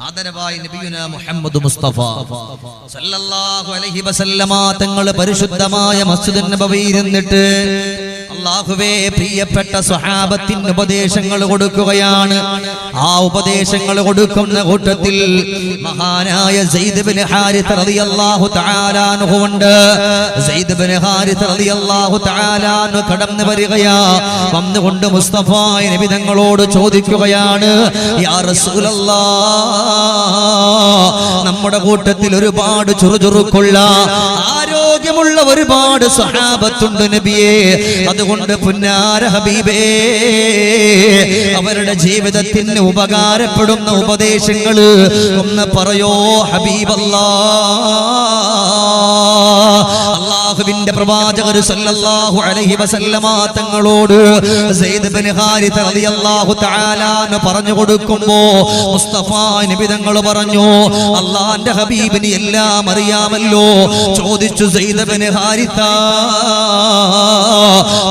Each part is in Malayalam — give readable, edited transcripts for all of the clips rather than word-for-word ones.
ആദരവായ നബിയുനാ മുഹമ്മദ് മുസ്തഫ സല്ലല്ലാഹു അലൈഹി വസല്ലമ തങ്ങൾ പരിശുദ്ധമായ മസ്ജിദുൻ നബവിയിൽ നിന്നിട്ട് അല്ലാഹുവേ പ്രിയപ്പെട്ട സ്വഹാബത്തിന് ഉപദേശങ്ങൾ കൊടുക്കുകയാണ്. ആ ഉപദേശങ്ങൾ കൊടുക്കുന്ന കൂട്ടത്തിൽ മഹാനായ സയ്യിദ് ഇബ്നു ഹാരിഥ റളിയല്ലാഹു തആല അൻഹു ഉണ്ട്. സയ്യിദ് ഇബ്നു ഹാരിഥ റളിയല്ലാഹു തആല അൻഹു കടന്നു വരികയാ. വന്നുകൊണ്ട് മുസ്തഫ നബി തങ്ങളോട് ചോദിക്കുകയാണ്, യാ റസൂലല്ലാഹ്, നമ്മുടെ കൂട്ടത്തിൽ ഒരുപാട് ചുറുചുറുക്കുള്ള ആരോഗ്യമുള്ള ഒരുപാട് സ്വഹാബത്തുണ്ട് നബിയേ. അതുകൊണ്ട് പുന്നാര ഹബീബേ, അവരുടെ ജീവിതത്തിന് ഉപകാരപ്പെടുന്ന ഉപദേശങ്ങൾ ഒന്ന് പറയോ ഹബീബല്ലാഹ്. അല്ലാഹുവിന്റെ പ്രവാചകർ സല്ലല്ലാഹു അലൈഹി വസല്ലമ തങ്ങളോട് സയ്യിദ് ഇബ്നു ഹാരിഥ റളിയല്ലാഹു തആല അൻഹു പറഞ്ഞു കൊടുക്കുമ്പോ മുസ്തഫ നബി തങ്ങൾ പറഞ്ഞു, അല്ലാഹുവിന്റെ ഹബീബിന് എല്ലാം അറിയാമല്ലോ. ചോദിച്ചു, സയ്യിദ് ഇബ്നു ഹാരിഥ,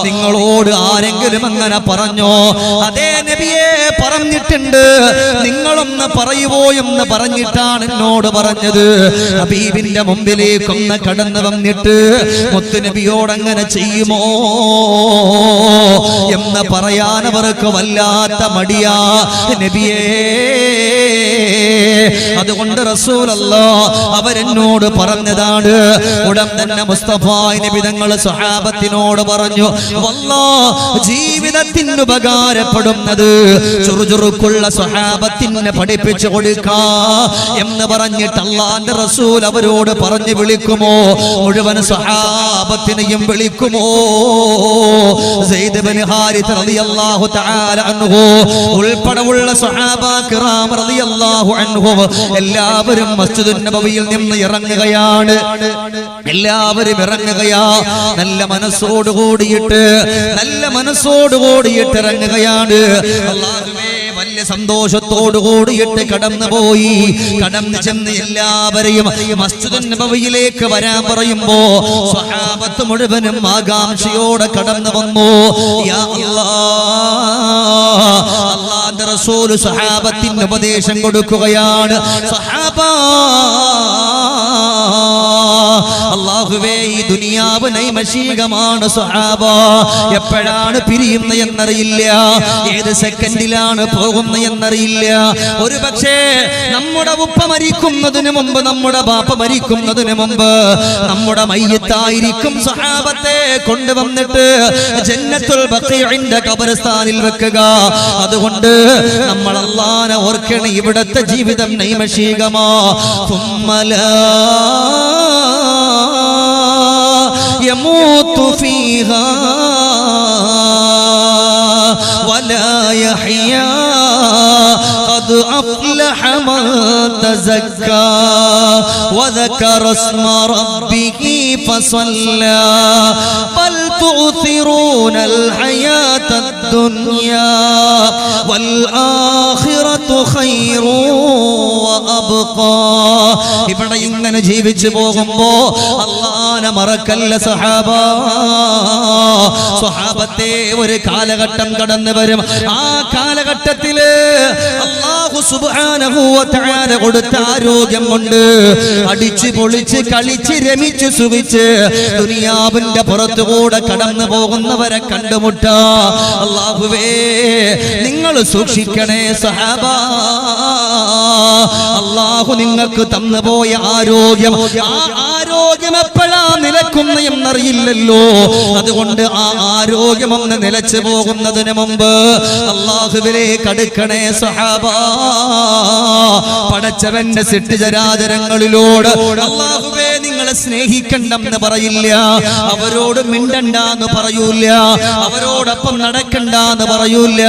നിങ്ങളോട് ആരെങ്കിലും അങ്ങനെ പറഞ്ഞോ? അതേ നബിയെ, പറഞ്ഞിട്ടുണ്ട്. നിങ്ങളൊന്ന് പറയുവോ എന്ന് പറഞ്ഞിട്ടാണ് എന്നോട് പറഞ്ഞത്. ഹബീബിന്റെ മുമ്പിലേക്കൊന്ന് കടന്നു വന്നിട്ട് മുത്തുനബിയോട് അങ്ങനെ ചെയ്യുമോ എന്ന് പറയാൻ അവർക്ക് വല്ലാത്ത മടിയാ നബിയേ. അതുകൊണ്ട് റസൂലല്ലാഹ് അവരെന്നോട് പറഞ്ഞതാണ്. ഉടൻ തന്നെ മുസ്തഫ നബി തങ്ങൾ സ്വഹാബത്തിനോട് പറഞ്ഞു, വല്ലാഹ് ജീവിതത്തിന് ഉപകാരപ്പെടുന്നത് ചുറുചുറുക്കുള്ള സ്വഹാബത്തിനെ പഠിപ്പിച്ചു കൊടുക്കാ എന്ന് പറഞ്ഞിട്ട് അല്ലാഹുവിന്റെ റസൂൽ അവരോട് പറഞ്ഞു വിളിക്കുമോ? മുഴുവൻ സ്വഹാബത്തിനെയും വിളിക്കുമോ? സയ്യിദ് ഇബ്നു ഹാരിഥ റളിയല്ലാഹു തആല അൻഹു ഉൾപ്പെടെയുള്ള സ്വഹാബ കിറാം റളിയല്ലാഹു അൻഹു എല്ലാവരും മസ്ജിദുൻ നബവിയിൽ നിന്ന് ഇറങ്ങുകയാണ്. എല്ലാവരും ഇറങ്ങുകയാ. നല്ല മനസ്സോട് കൂടിയിട്ട് ഇറങ്ങുകയാണ്. അല്ലാഹുവേ, വലിയ സന്തോഷത്തോടു കൂടിയിട്ട് കടന്നുപോയി. കടന്നു ചെന്ന് എല്ലാവരെയും മസ്ജിദുൻ നബവിയിലേക്ക് വരാൻ പറയുമ്പോ സ്വഹാബത്ത് മുഴുവനും ആകാംക്ഷയോടെ കടന്നു വന്നു. യാ അല്ലാഹ്, അല്ലാഹുവിന്റെ റസൂൽ സ്വഹാബത്തിന് ഉപദേശം കൊടുക്കുകയാണ്. സ്വഹാബാ, അല്ലാഹുവേ, ഈ ദുനിയാവ് നൈമശികമാണ് സ്വഹാബ. എപ്പോഴാണ് പിരിയുന്ന എന്നറിയില്ല, ഏത് സെക്കൻഡിലാണ് പോകുന്ന എന്നറിയില്ല. ഒരു പക്ഷേ നമ്മുടെ ഉപ്പ മരിക്കുന്നതിന് മുമ്പ്, നമ്മുടെ ബാപ്പ മരിക്കുന്നതിന് മുമ്പ് നമ്മുടെ മയ്യത്തായിരിക്കും സ്വഹാബത്തെ കൊണ്ടുവന്നിട്ട് ജന്നത്തുൽ ബഖീഇന്റെ ഖബർസ്ഥാനിൽ വെക്കുക. അതുകൊണ്ട് നമ്മൾ അല്ലാഹുവിനെ ഓർക്കണം. ഇവിടത്തെ ജീവിതം നൈമശികമാ. يموت فيها ولا يحيا قد أفلح من تزكى وذكر اسم ربه فصلى بل تؤثرون الحياة الدنيا والآخرة خير وأبقى. ഇവിടെ ഇങ്ങനെ ജീവിച്ചു പോകുമ്പോ അല്ലാഹുവിനെ മറക്കല്ല സഹാബ. സ്വഹാബത്തെ ഒരു കാലഘട്ടം കടന്നു വരും. ആ കാലഘട്ടത്തില് അല്ലാഹു സുബ്ഹാനഹു വ തആല കൊടുത്ത ആരോഗ്യം കൊണ്ട് അടിച്ചു പൊളിച്ച് കളിച്ച് രമിച്ച് സുഖിച്ച് ദുനിയാവിന്റെ പുറത്തുകൂടെ കടന്നു പോകുന്നവരെ കണ്ടുമുട്ടാ. അല്ലാഹുവേ, നിങ്ങൾ സൂക്ഷിക്കണേ സഹാബ. അല്ലാഹു നിങ്ങൾക്ക് തന്നുപോയ ആരോഗ്യം, ആ ആരോഗ്യം എപ്പോഴാ നിലക്കുന്ന എന്നറിയില്ലല്ലോ. അതുകൊണ്ട് ആ ആരോഗ്യം ഒന്ന് നിലച്ചു പോകുന്നതിന് മുമ്പ് അല്ലാഹുവിലേക്ക് അടുക്കണേ സഹാബ. പടച്ചവന്റെ സൃഷ്ടിചരാചരങ്ങളിലോട് അല്ലാഹുവേ നിങ്ങളെ സ്നേഹിക്കണ്ടെന്ന് പറയില്ല, അവരോട് മിണ്ടണ്ടെന്ന് പറയൂല, അവരോടൊപ്പം നടക്കണ്ടെന്ന് പറയൂല.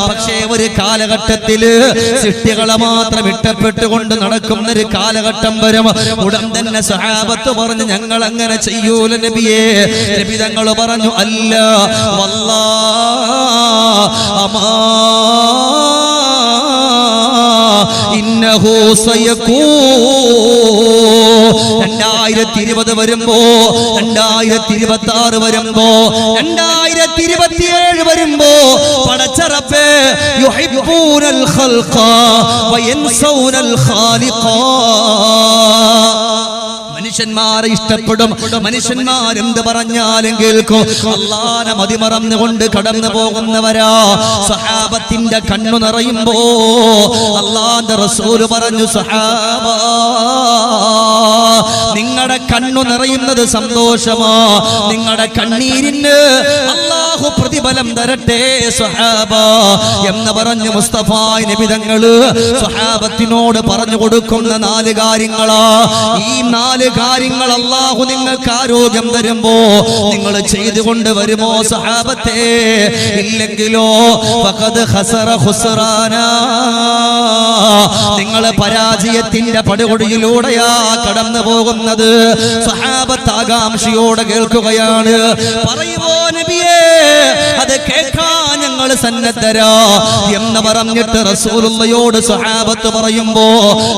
പക്ഷേ ഒരു കാലഘട്ടത്തില് സൃഷ്ടികളെ മാത്രം ഇഷ്ടപ്പെട്ടുകൊണ്ട് നടക്കുന്ന ഒരു കാലഘട്ടം വരും. ഉടൻ തന്നെ സഹാബത്ത് പറഞ്ഞു, ഞങ്ങൾ അങ്ങനെ ചെയ്യൂല നബിയേ. നബി തങ്ങൾ പറഞ്ഞു, അല്ല വല്ലാഹ് അമാ ഇന്നഹു സയകൂൻ 2020 വരുമ്പോ 2026 വരുമ്പോ 2027 വരുമ്പോ പടച്ചറബ്ബേ യുഹിബ്ബൂനൽ ഖൽഖ വയൻസൗനൽ ഖാലിഖ മനുഷ്യന്മാരെ ഇഷ്ടപ്പെടും മനുഷ്യന്മാരെന്ത് പറഞ്ഞാലും കേൾക്കും അല്ലാഹനെ മതിമറന്നുകൊണ്ട് കടന്നു പോകുന്നവരാ സഹാബത്തിന്റെ കണ്ണു നിറയുമ്പോ അല്ലാഹുവിന്റെ റസൂൽ പറഞ്ഞു സഹാബ നിങ്ങളുടെ കണ്ണു നിറയുന്നത് സന്തോഷമാ നിങ്ങളുടെ കണ്ണീരിന് അല്ലാഹു പ്രതിഫലം തരട്ടെ സഹാബ എന്ന് പറഞ്ഞു മുസ്തഫ നബി തങ്ങള് സഹാബത്തിനോട് പറഞ്ഞു കൊടുക്കുന്ന 4 കാര്യങ്ങളാ ഈ 4 കാര്യങ്ങൾ അല്ലാഹു നിങ്ങൾക്ക് ആരോഗ്യം തരുമ്പോ നിങ്ങൾ ചെയ്തുകൊണ്ട് വരുമോ സഹാബത്തെ ഇല്ലെങ്കിലോ ഫഖദ് ഖസറ ഖുസ്റാനാ നിങ്ങൾ പരാജയത്തിന്റെ പടുകുഴിയിലൂടെയാ കടന്നു പോകുന്നത് സഹാബത്ത് ആകാംക്ഷയോടെ കേൾക്കുകയാണ് പറയുമോ നബിയേ അത് കേൾക്കാൻ ഞങ്ങൾ സന്നദ്ധരാ എന്ന് പറഞ്ഞിട്ട് റസൂലുള്ളാഹിയോട് സഹാബത്ത് പറയുമ്പോ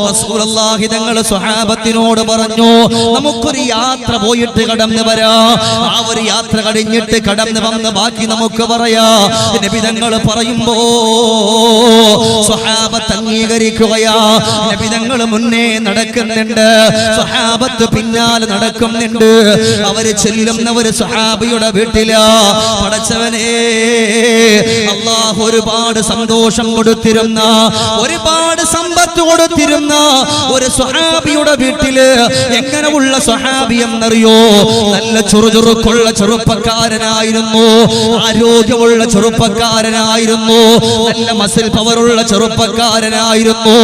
റസൂലുള്ളാഹി തങ്ങൾ സഹാബത്തിനോട് പറഞ്ഞു നമുക്കൊരു യാത്ര പോയിട്ട് കടന്നു വരാ ആ ഒരു യാത്ര കഴിഞ്ഞിട്ട് കടന്നു വന്ന് ബാക്കി നമുക്ക് പറയാ നബി തങ്ങൾ പറയുമ്പോ സ്വഹാബത്ത് അംഗീകരിക്കുകയാ നബി തങ്ങൾ മുന്നേ നടക്കുന്നുണ്ട് സ്വഹാബത്ത് പിന്നാലെ നടക്കുന്നുണ്ട് അവര് ചെല്ലുന്നവര് സ്വഹാബിയുടെ വീട്ടിലാ പടച്ചവനെ അല്ലാഹു ഒരുപാട് സന്തോഷം കൊടുത്തിരുന്ന ഒരുപാട് സമ്പത്ത് കൊടുത്തിരുന്ന ഒരു സ്വഹാബിയുടെ വീട്ടില് എങ്ങനെയുള്ള സ്വഹാബി എന്നറിയോ നല്ല ചുറുചുറുക്കുള്ള ചെറുപ്പക്കാരനായിരുന്നു ആരോഗ്യമുള്ള ചെറുപ്പക്കാരനായിരുന്നു നല്ല മസിൽ പവറുള്ള ചെറുപ്പക്കാരനായിരുന്നു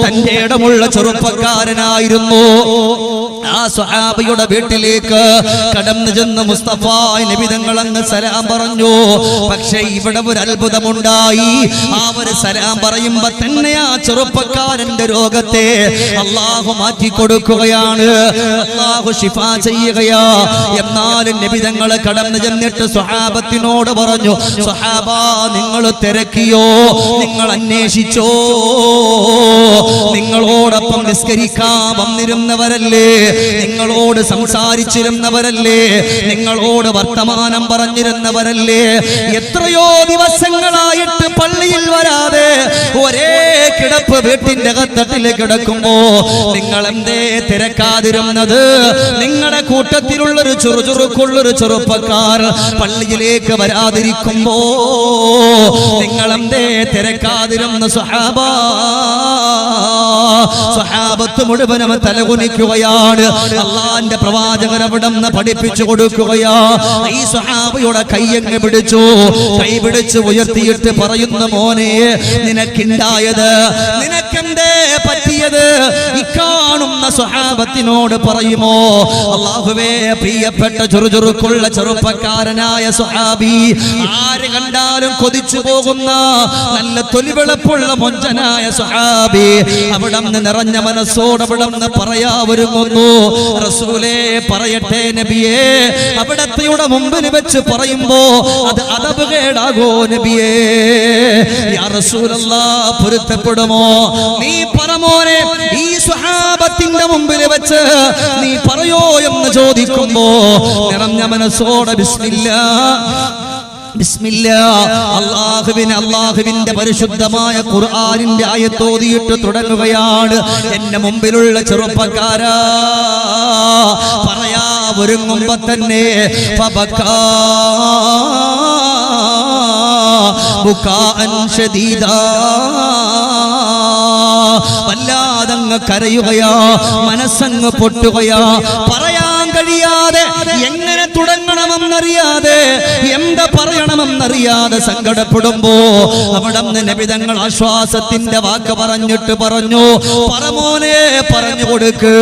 തന്റെ ഇടമുള്ള ചെറുപ്പക്കാരനായിരുന്നു ആ സ്വഹാബിയുടെ വീട്ടിലേക്ക് കടന്നു ചെന്ന് മുസ്തഫ നബി തങ്ങൾ അങ്ങ് സലാം പറഞ്ഞു പക്ഷേ ഇവിടെ ഒരു അത്ഭുതമുണ്ടായി ആ ഒരു സലാം പറയുമ്പോ തന്നെ ആ ചെറുപ്പക്കാരന്റെ രോഗത്തെ അല്ലാഹു മാറ്റി കൊടുക്കുകയാണ് അല്ലാഹു ശിഫ ചെയ്യുകയാ എന്നാലും നബി തങ്ങൾ കടന്നു ചെന്നിട്ട് സ്വഹാബത്തിനോട് പറഞ്ഞു സ്വഹാബ നിങ്ങൾ തിരക്കിയോ നിങ്ങൾ അന്വേഷിച്ചോ നിങ്ങളോടൊപ്പം നിസ്കരിക്കാൻ വന്നിരുന്നവരല്ലേ നിങ്ങളോട് സംസാരിച്ചിരുന്നവരല്ലേ നിങ്ങളോട് വർത്തമാനം പറഞ്ഞിരുന്നവരല്ലേ എത്രയോ ദിവസങ്ങളായിട്ട് പള്ളിയിൽ വരാതെ ഒരേ കിടപ്പ് വീട്ടിന്റെ കത്തട്ടിൽ കിടക്കുമ്പോ നിങ്ങൾ എന്തേ തിരക്കാതിരുന്നത് നിങ്ങളുടെ കൂട്ടത്തിലുള്ളൊരു ചുറുചുറുക്കുള്ളൊരു ചെറുപ്പക്കാർ പള്ളിയിലേക്ക് വരാതിരിക്കുമ്പോ നിങ്ങൾ എന്തേ തിരക്കാതിരുന്ന സ്വഹാബ സ്വഹാബത്ത് മുഴുവനും തലകുനിക്കുകയാണ് അല്ലാഹുവിന്റെ പ്രവാചകൻ അവിടുന്ന് പഠിപ്പിച്ചു കൊടുക്കുകയാ ഈ സ്വഹാബിയുടെ കൈയങ്ങ് പിടിച്ചു കൈ പിടിച്ച് ഉയർത്തിയിട്ട് പറയുന്ന മോനെ നിനക്കുണ്ടായത് നിനക്കെന്തേ പറ്റിയത് ഈ കാണുന്ന സ്വഹാബത്തിനോട് പറയുമോ അല്ലാഹുവേ പ്രിയപ്പെട്ട ചുറുചുറുക്കുള്ള ചെറുപ്പക്കാരനായ സ്വഹാബി ആര് കണ്ടാലും കൊതിച്ചു പോകുന്ന നല്ല തൊലിവെളുപ്പുള്ള മൊഞ്ചനായ സ്വഹാബി അവിടുന്ന് നിറഞ്ഞ മനസ്സോട് അവിടുന്ന് പറയാ ഒരുങ്ങുന്നു റസൂലേ പറയട്ടെ നബിയേ അവിടത്തെയുടെ മുമ്പിൽ വെച്ച് പറയുമ്പോ അത് അദബ് കേടാകോ നബിയേ യാ റസൂലല്ലാഹ് പൊരുത്തപ്പെടുമോ നീ പറമോനെ ഈ സ്വഹാബത്തിന്റെ മുമ്പിൽ വെച്ച് നീ പറയോ എന്ന് ചോദിക്കുമ്പോ നിറഞ്ഞ മനസ്സോടെ അല്ലാഹുവിന്റെ പരിശുദ്ധമായ ഖുർആനിന്റെ ആയത്തോതിയിട്ട് തുടങ്ങുകയാണ് എന്റെ മുമ്പിലുള്ള ചെറുപ്പക്കാരാ പറയാ ഒരുങ്ങുമ്പോ തന്നെ ബുകാഅൻ ശദീദാ വല്ലാതങ്ങ് കരയുകയാ മനസ്സങ്ങ് പൊട്ടുകയാ പറയാൻ കഴിയാതെ എങ്ങനെ തുടങ്ങണമെന്നറിയാതെ എന്താ പറയണമെന്നറിയാതെ സങ്കടപ്പെടുമ്പോ അവിടുന്ന് നബി തങ്ങൾ ആശ്വാസത്തിന്റെ വാക്ക് പറഞ്ഞിട്ട് പറഞ്ഞു പറമോനെ പറഞ്ഞു കൊടുക്ക്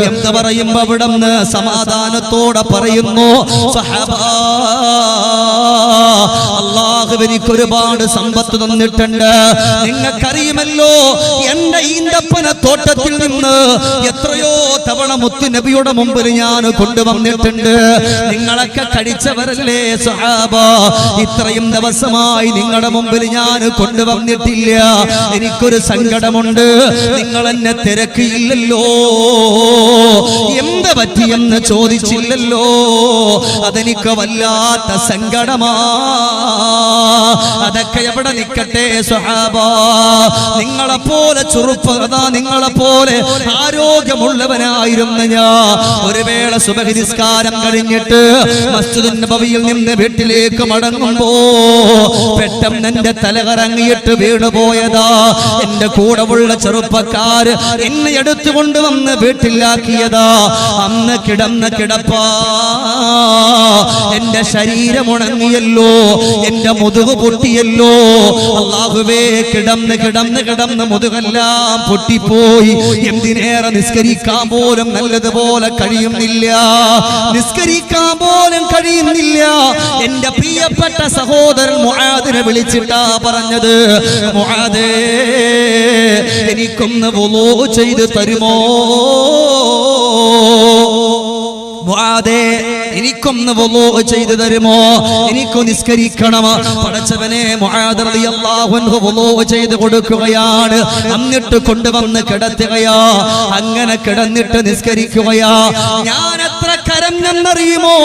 എന്താ പറയുമ്പോ അവിടുന്ന് സമാധാനത്തോടെ പറയുന്നു സഹബ അല്ലാഹു എനിക്ക് ഒരുപാട് സമ്പത്ത് തന്നിട്ടുണ്ട് നിങ്ങൾക്കറിയുമല്ലോ എന്റെ ഈന്തപ്പന തോട്ടത്തിൽ നിന്ന് എത്രയോ തവണ മുത്തു നബിയുടെ മുമ്പിൽ ഞാൻ കൊണ്ടുവന്നിട്ടുണ്ട് നിങ്ങളൊക്കെ കഴിച്ചവരല്ലേ സഹാബ? ഇത്രയും ദിവസമായി നിങ്ങളുടെ മുമ്പിൽ ഞാൻ കൊണ്ടുവന്നിട്ടില്ല. എനിക്കൊരു സങ്കടമുണ്ട്, നിങ്ങൾ എന്നെ തിരക്കിയില്ലല്ലോ, എന്ത് പറ്റിയെന്ന് ചോദിച്ചില്ലല്ലോ, അതെനിക്ക് വല്ലാത്ത സങ്കടമാ. അതൊക്കെ എവിടെ നിൽക്കട്ടെ സ്വഹാബ, നിങ്ങളെപ്പോലെ ചെറുപ്പതാ, നിങ്ങളെപ്പോലെ ആരോഗ്യമുള്ളവനായിരുന്നു ഞാൻ. ഒരു വേള സുബഹി നിസ്കാരം കഴിഞ്ഞിട്ട് മസ്ജിദുൻ നബവിയിൽ നിന്ന് വീട്ടിലേക്ക് മടങ്ങുമ്പോ പെട്ടെന്ന് എന്റെ തലകറങ്ങിയിട്ട് വീണുപോയതാ. എന്റെ കൂടെയുള്ള ചെറുപ്പക്കാര് എന്നെ എടുത്തുകൊണ്ടുവന്ന് വീട്ടിലാക്കിയതാ. അന്ന് കിടന്ന കിടപ്പാ, എന്റെ ശരീരം ഉണങ്ങിയല്ലോ, എന്റെ മുതുക് പൊട്ടിയല്ലോ. അല്ലാഹുവേ, കിടന്ന് കിടന്ന് കിടന്ന് മുതുകെല്ലാം പൊട്ടിപ്പോയി. എന്തിനേറെ നിസ്കരിക്കാൻ പോലും നല്ലതുപോലെ കഴിയുന്നില്ല, നിസ്കരിക്കാൻ പോലും കഴിയുന്നില്ല. എന്റെ പ്രിയപ്പെട്ട സഹോദരൻ മുആദിനെ വിളിച്ചിട്ടാ പറഞ്ഞത്, മുആദേ, എനിക്കൊന്ന് വുളൂ ചെയ്ത് തരുമോ? മുആദേ, എനിക്കൊന്ന് വുളൂ ചെയ്തു തരുമോ? എനിക്ക് നിസ്കരിക്കണം. പടച്ചവനെ, മുആദ് റളിയല്ലാഹു അൻഹു വുളൂ ചെയ്തു കൊടുക്കുകയാണ്. എന്നിട്ട് കൊണ്ടുവന്ന് കിടത്തുകയാ. അങ്ങനെ കിടന്നിട്ട് നിസ്കരിക്കുകയാ. ഞാൻ എത്ര കരഞ്ഞെന്നറിയുമോ?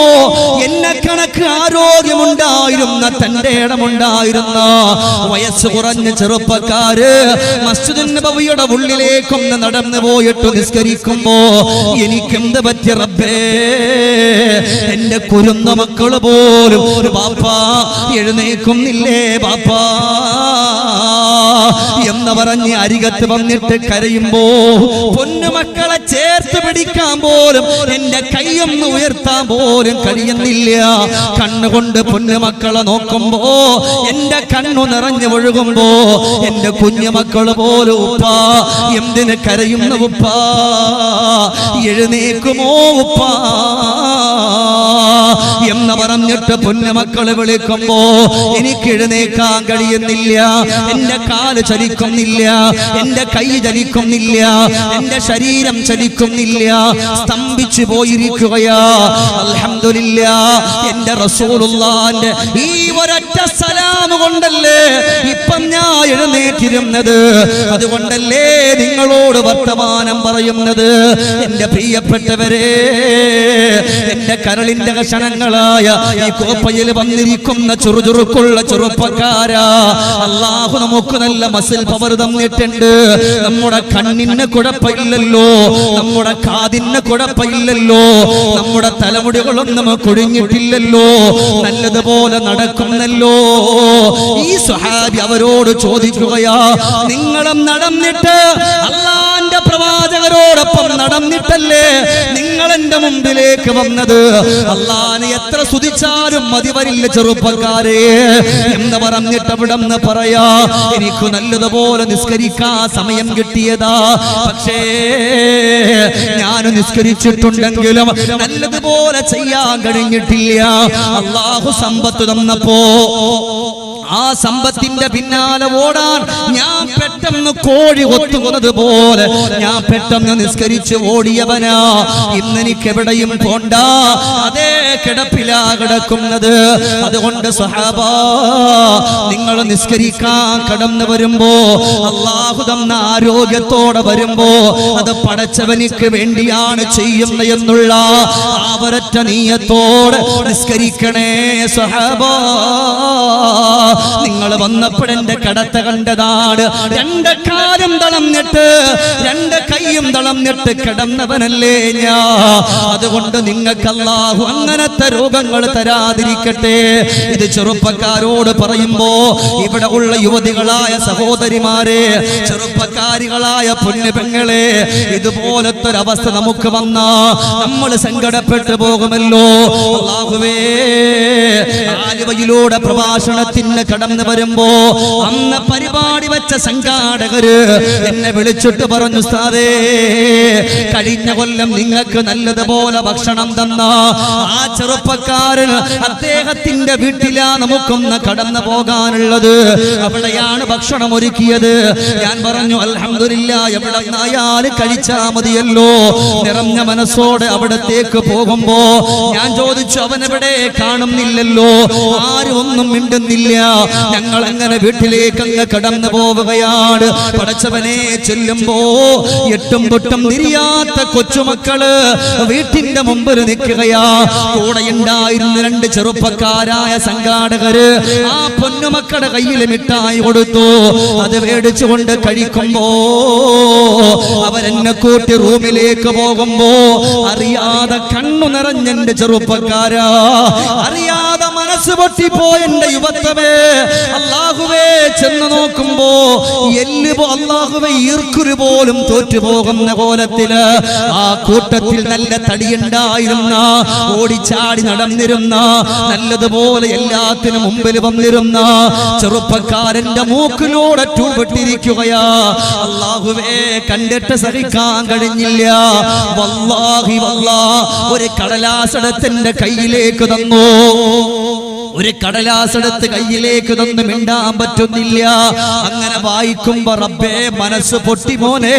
എന്നെ കണക്ക് ആരോഗ്യമുണ്ടായിരുന്ന, തന്റെ ഇടമുണ്ടായിരുന്ന വയസ്സ് കുറഞ്ഞ ചെറുപ്പക്കാര് മസ്ജിദുൻ നബവിയുടെ ഉള്ളിലേക്കൊന്ന് നടന്നു പോയിട്ട് നിസ്കരിക്കുമ്പോ എനിക്കെന്ത് പറ്റി റബ്ബേ? എന്റെ കുരുന്ന മക്കള് പോലും ബാപ്പാ എഴുന്നേക്കുന്നില്ലേ ബാപ്പാ എന്ന് പറഞ്ഞ് അരികത്ത് വന്നിട്ട് കരയുമ്പോ പൊന്നുമക്കളെ ചേർത്ത് പിടിക്കാൻ പോലും, എന്റെ കൈയൊന്ന് ഉയർത്താൻ പോലും കഴിയുന്നില്ല. കണ്ണുകൊണ്ട് പൊന്നുമക്കളെ നോക്കുമ്പോ എന്റെ കണ്ണു നിറഞ്ഞു ഒഴുകുമ്പോ എന്റെ കുഞ്ഞുമക്കള് പോലും ഉപ്പാ എന്തിന് കരയുന്ന ഉപ്പാ, എഴുന്നേക്കുമോ ഉപ്പാ എന്ന് പറഞ്ഞിട്ട് പൊന്നുമക്കളെ വിളിക്കുമ്പോ എനിക്ക് എഴുന്നേക്കാൻ കഴിയുന്നില്ല. എന്റെ കാല് ചലിക്കുന്നില്ല, എന്റെ കൈ ചലിക്കുന്നില്ല, എന്റെ ശരീരം ചലിക്കുന്നില്ല, സ്തംഭിച്ചു പോയിരിക്കുകയാ. അൽഹംദുലില്ലാഹ്, എന്റെ റസൂലുള്ളാഹിന്റെ ഈ ഒരൊറ്റ സലാം കൊണ്ടല്ലേ ഇപ്പം ഞാൻ എഴുന്നേറ്റിരുന്നത്. അതുകൊണ്ടല്ലേ നിങ്ങളോട് വർത്തമാനം പറയുന്നത്. എന്റെ പ്രിയപ്പെട്ടവരെ, എന്റെ കരളിന്റെ കഷണങ്ങളായ ഈ കോപ്പയിൽ വന്നിരിക്കുന്ന ചുറുചുറുക്കുള്ള ചെറുപ്പക്കാരാ, അല്ലാഹു നമുക്ക് നല്ല മസിൽ പവർ തന്നിട്ടുണ്ട്. നമ്മുടെ കണ്ണിന് കുഴപ്പമില്ലല്ലോ, നമ്മുടെ കാതിന് കുഴപ്പമില്ലല്ലോ, നമ്മുടെ തലമുടികളൊന്നും കൊഴിഞ്ഞിട്ടില്ലല്ലോ, നല്ലതുപോലെ നടക്കുന്നല്ലോ. ഈ സ്വഹാബി അവരോട് ചോദിക്കുകയാ, നിങ്ങളും നടന്നിട്ട് അല്ലാഹുവിന്റെ പ്രവാചകരോടൊപ്പം നടന്നിട്ടല്ലേ നിങ്ങൾ എന്റെ മുമ്പിലേക്ക് വന്നത്? അല്ലാഹുവിനെ എത്ര സ്തുതിച്ചാലും മതി വരില്ല ചെറുപ്പക്കാരെ എന്ന് പറഞ്ഞിട്ട് അവിടെന്ന് പറയാ, എനിക്ക് നല്ലതുപോലെ നിസ്കരിക്കാൻ സമയം കിട്ടിയതാ, പക്ഷേ ഞാൻ നിസ്കരിച്ചിട്ടുണ്ടെങ്കിലും നല്ലതുപോലെ ചെയ്യാൻ കഴിഞ്ഞിട്ടില്ല. അല്ലാഹു സമ്പത്ത് തന്നപ്പോ ആ സമ്പത്തിന്റെ പിന്നാലെ ഓടാൻ ഞാൻ പെട്ടെന്ന് കോഴി കൊത്തുന്നത് പോലെ ഞാൻ പെട്ടെന്ന് നിസ്കരിച്ച് ഓടിയവനാ. ഇന്നെനിക്ക് എവിടെയും പോണ്ട, അതേ കിടപ്പിലാ കിടക്കുന്നത്. അതുകൊണ്ട് സഹാബാ, നിങ്ങൾ നിസ്കരിക്കാൻ കടന്നു വരുമ്പോ, അല്ലാഹു തന്ന ആരോഗ്യത്തോടെ വരുമ്പോ അത് പടച്ചവനിക്ക് വേണ്ടിയാണ് ചെയ്യുന്ന എന്നുള്ള ആ ഒരൊറ്റ നീയത്തോടെ നിസ്കരിക്കണേ സഹാബാ. നിങ്ങൾ വന്നപ്പോഴെന്റെ കടത്ത കണ്ടതാണ്. രണ്ട് കാലും തളർന്നിട്ട്, രണ്ട് കൈയും തളർന്നിട്ട് കിടന്നവനല്ലേ ഞാൻ. അതുകൊണ്ട് നിങ്ങൾക്ക് അല്ലാഹു അങ്ങനത്തെ രോഗങ്ങൾ തരാതിരിക്കട്ടെ. ഇത് ചെറുപ്പക്കാരോട് പറയുമ്പോ, ഇവിടെ ഉള്ള യുവതികളായ സഹോദരിമാരെ, ചെറുപ്പക്കാരികളായ പൊന്നു പെങ്ങളെ, ഇതുപോലത്തെ ഒരവസ്ഥ നമുക്ക് വന്നാ നമ്മൾ സങ്കടപ്പെട്ടു പോകുമല്ലോ. അല്ലാഹുവേ, ആലുവയിലൂടെ പ്രഭാഷണത്തിന് കടന്നു വരുമ്പോ അന്ന് പരിപാടി വെച്ച സംഘാടകര് എന്നെ വിളിച്ചിട്ട് പറഞ്ഞു, ഉസ്താദേ കഴിഞ്ഞ കൊല്ലം നിങ്ങൾക്ക് നല്ലതുപോലെ ഭക്ഷണം തന്ന ആ ചെറുപ്പക്കാരൻ അദ്ദേഹത്തിന്റെ വീട്ടിലാ നമുക്കൊന്ന് കടന്നു പോകാനുള്ളത്. അവിടെയാണ് ഭക്ഷണം ഒരുക്കിയത്. ഞാൻ പറഞ്ഞു അൽഹംദുലില്ലാഹ്, എവിടെ നിന്നായാലും കഴിച്ചാ മതിയല്ലോ. നിറഞ്ഞ മനസ്സോടെ അവിടത്തേക്ക് പോകുമ്പോ ഞാൻ ചോദിച്ചു, അവനെവിടെ? കാണുന്നില്ലല്ലോ. ആരും ഒന്നും മിണ്ടുന്നില്ല. ഞങ്ങൾ അങ്ങനെ വീട്ടിലേക്ക് അങ്ങ് കടന്നു പോവുകയാണ്. പടച്ചവനെ, ചെല്ലുമ്പോ എട്ടും പൊട്ടും തിരിയാത്ത കൊച്ചുമക്കള് വീട്ടിന്റെ മുമ്പിൽ നിൽക്കുകയാ. കൂടെ ഉണ്ടായിരുന്ന 2 ചെറുപ്പക്കാരായ സംഘാടകര് ആ പൊന്നുമക്കളുടെ കയ്യിൽ മിഠായി കൊടുത്തു. അത് മേടിച്ചുകൊണ്ട് കഴിക്കുമ്പോ അവരെന്നെ കൂട്ടി റൂമിലേക്ക് പോകുമ്പോ അറിയാതെ കണ്ണു നിറഞ്ഞെന്റെ ചെറുപ്പക്കാരാ, അറിയാതെ മനസ്സ് പൊട്ടിപ്പോയ എന്റെ യുവത്വമേ, അല്ലാഹുവേ, ചെന്ന് നോക്കുമ്പോ അല്ലാഹുവേ ഈർക്കുരു പോലും തോറ്റുപോകുന്ന കോലത്തില് ആ കൂട്ടത്തിൽ നല്ല തടിയുണ്ടായിരുന്ന, ഓടിച്ചാടി നടന്നിരുന്ന, നല്ലതുപോലെ എല്ലാത്തിനും മുമ്പിൽ വന്നിരുന്ന ചെറുപ്പക്കാരന്റെ മൂക്കിലൂടെ ട്യൂബിട്ടിരിക്കുകയാ. അല്ലാഹുവേ, കണ്ടിട്ട് സഹിക്കാൻ കഴിഞ്ഞില്ല. വല്ലാഹി ഒരു കടലാസെടുത്തിന്റെ കയ്യിലേക്ക് തന്നു. ഒരു കടലാസെടുത്ത് കയ്യിലേക്ക് തന്ന് മിണ്ടാൻ പറ്റുന്നില്ല. അങ്ങനെ വായിക്കുമ്പോ റബ്ബേ, മനസ്സ് പൊട്ടി. മോനെ,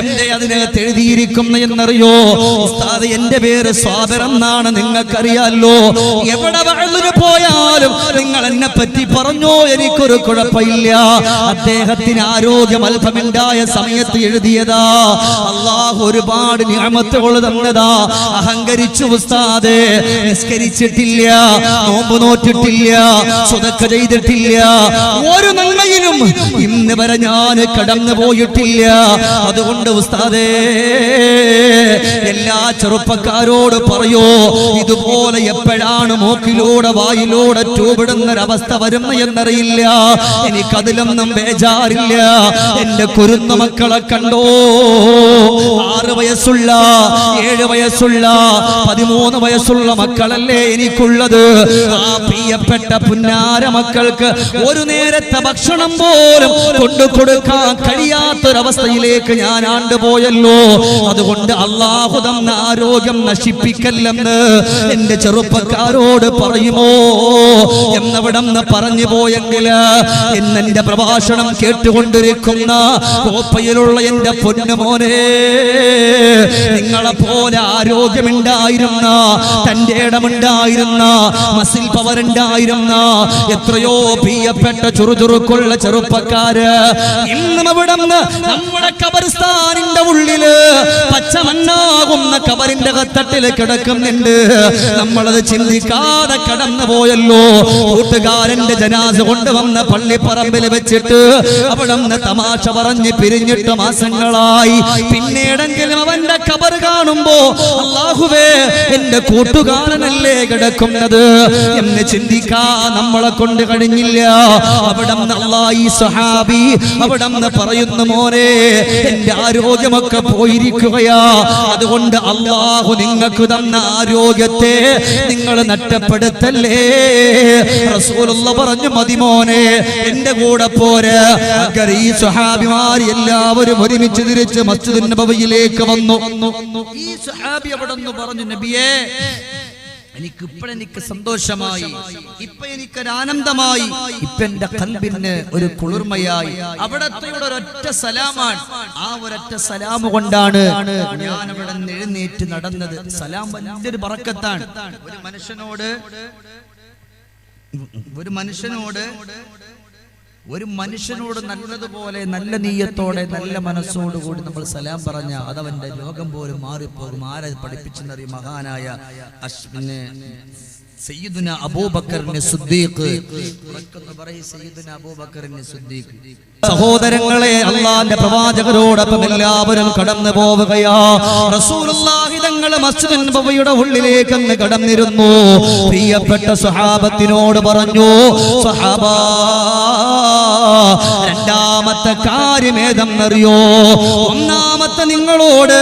എന്റെ അതിനകത്ത് എഴുതിയിരിക്കുന്നു എന്നറിയോ? ഉസ്താദ്, എന്റെ പേര് സ്വാബിർ എന്നാണ്, നിങ്ങൾക്കറിയാലോ. എവിടെ വഅലിന് പോയാലും നിങ്ങൾ എന്നെ പറ്റി പറഞ്ഞോ, എനിക്കൊരു കുഴപ്പമില്ല. അദ്ദേഹത്തിന് ആരോഗ്യം അല്പമുണ്ടായ സമയത്ത് എഴുതിയതാ. അല്ലാഹു ഒരുപാട് നിഅമത്തുകൾ തന്നതാ. അഹങ്കരിച്ചു ഉസ്താദേ, നിസ്കരിച്ചിട്ടില്ല, നോമ്പ് നോറ്റിട്ടില്ല, സ്വതക്ക ചെയ്തിട്ടില്ല, ഒരു നന്മയിലും ഇന്ന് വരെ ഞാൻ കടന്നു പോയിട്ടില്ല. അതുകൊണ്ട് ഉസ്താദേ, എല്ലാ ചെറുപ്പക്കാരോട് പറയോ, ഇതുപോലെ എപ്പോഴാണ് മൂക്കിലൂടെ വായിലൂടെ ട്യൂബിടുന്നൊരവസ്ഥ വരുന്ന എന്നറിയില്ല. എനിക്കതിലൊന്നും ബേജാറില്ല. എന്റെ കുരുന്ന മക്കളെ കണ്ടോ, 6 വയസ്സുള്ള, 7 വയസ്സുള്ള, 13 വയസ്സുള്ള മക്കളല്ലേ എനിക്കുള്ളത്. ആ പ്രിയപ്പെട്ട പുന്നാര മക്കൾക്ക് ഒരു നേരത്തെ ഭക്ഷണം പോലും കൊണ്ടുകൊടുക്കാൻ കഴിയാത്തൊരവസ്ഥയിലേക്ക് ഞാൻ ആണ്ടുപോയല്ലോ. അതുകൊണ്ട് അല്ലാഹു തന്ന ആരോഗ്യം നശിപ്പിക്കല്ലെന്ന് എന്റെ ചെറുപ്പക്കാരോട് പറയുമോ എന്നവിടന്ന് പറഞ്ഞു പോയെങ്കിൽ എന്നെ പ്രഭാഷണം കേട്ടുകൊണ്ടിരിക്കുന്ന കോപ്പയിലുള്ള എന്റെ പൊന്നുമോനെ, നിങ്ങളെ പോലെ ആരോഗ്യമുണ്ടായിരുന്ന, തന്റെ ഇടമുണ്ടായിരുന്ന, മസിൽ പവർ ഉണ്ടായിരുന്ന എത്രയോ പ്രിയപ്പെട്ട ചുറുചുറുക്കുള്ള ചെറുപ്പക്കാര് ഇന്നും അവിടുന്ന് നമ്മുടെ ഖബർസ്ഥാനിന്റെ ഉള്ളില് പച്ചമണ്ണാകുന്ന ഖബറിന്റെ കത്തട്ടില് കിടക്കുന്നുണ്ട്. നമ്മളത് ചിന്തിക്കാതെ കടന്നു പോയല്ലോ. കൂട്ടുകാരന്റെ ജനാസ കൊണ്ടുവന്ന പള്ളിപ്പറമ്പിൽ വെച്ചിട്ട് അവിടുന്ന് തമാശ പറഞ്ഞ് പിരിഞ്ഞിട്ട് മാസങ്ങളായി. പിന്നീടെങ്കിലും അവന്റെ ഖബർ കാണുമ്പോ അല്ലാഹുവേ, എന്റെ കൂട്ടുകാരനല്ലേ കിടക്കുന്നത് എന്ന് ചിന്തിക്കാൻ നമ്മളെ കൊണ്ട് കഴിഞ്ഞില്ല. അവിടുന്ന് അല്ലാഹ്, ഈ സ്വഹാബി അവിടുന്ന് പറയുന്നു, മോനെ, എന്റെ ആരോഗ്യമൊക്കെ പോയിരിക്കുകയാ. അതുകൊണ്ട് അല്ലാഹു നിങ്ങൾക്ക് തന്ന ആരോഗ്യത്തെ നിങ്ങൾ നഷ്ടപ്പെടുത്തല്ലേ. റസൂലുള്ള പറഞ്ഞു, മതി മോനെ, എന്റെ കൂടെ പോര്. അങ്ങനെ ഈ സ്വഹാബിമാർ എല്ലാവരും ഒരുമിച്ച് തിരിച്ച് മസ്ജിദുൻ നബവിയിലേക്ക് വന്നു. ഈ സ്വഹാബി അവിടുന്ന് പറഞ്ഞു, നബിയേ, എനിക്ക് സന്തോഷമായി, ഇപ്പൊ എനിക്കൊരു ആനന്ദമായി, ഇപ്പൊ എന്റെ ഖൽബിന് ഒരു കുളിർമയായി. അവിടത്തെ ഒരൊറ്റ സലാമാണ്. ആ ഒരൊറ്റ സലാം കൊണ്ടാണ് ഞാൻ അവിടെ നിന്ന് എഴുന്നേറ്റ് നടന്നത്. സലാം വലിയൊരു ബറക്കത്താണ്. ഒരു മനുഷ്യനോട് നല്ലതുപോലെ, നല്ല നീയത്തോടെ, നല്ല മനസ്സോടുകൂടി നമ്മൾ സലാം പറഞ്ഞ അതവന്റെ രോഗം പോലും മാറിപ്പോകും. ആരെ പഠിപ്പിച്ചെന്നറിയ മഹാനായ സയ്യിദുന അബൂബക്കറിന് സിദ്ദീഖ്. സയ്യിദുന അബൂബക്കറിന് സിദ്ദീഖ്. സഹോദരങ്ങളെ, അല്ലാഹുവിന്റെ പ്രവാചകരോടൊപ്പം എല്ലാവരും കടന്നു പോവുകയാ. റസൂലുള്ളാഹി തങ്ങൾ മസ്ജിദുൻ നബവിയുടെ ഉള്ളിലേക്ക് അങ്ങ് കടന്നിരുന്നു. പ്രിയപ്പെട്ട സ്വഹാബത്തിനോട് പറഞ്ഞു, സ്വഹാബാ, രണ്ടാമത്തെ കാര്യം ഏതെന്നറിയോ? ഒന്നാമത്തെ നിങ്ങളോട്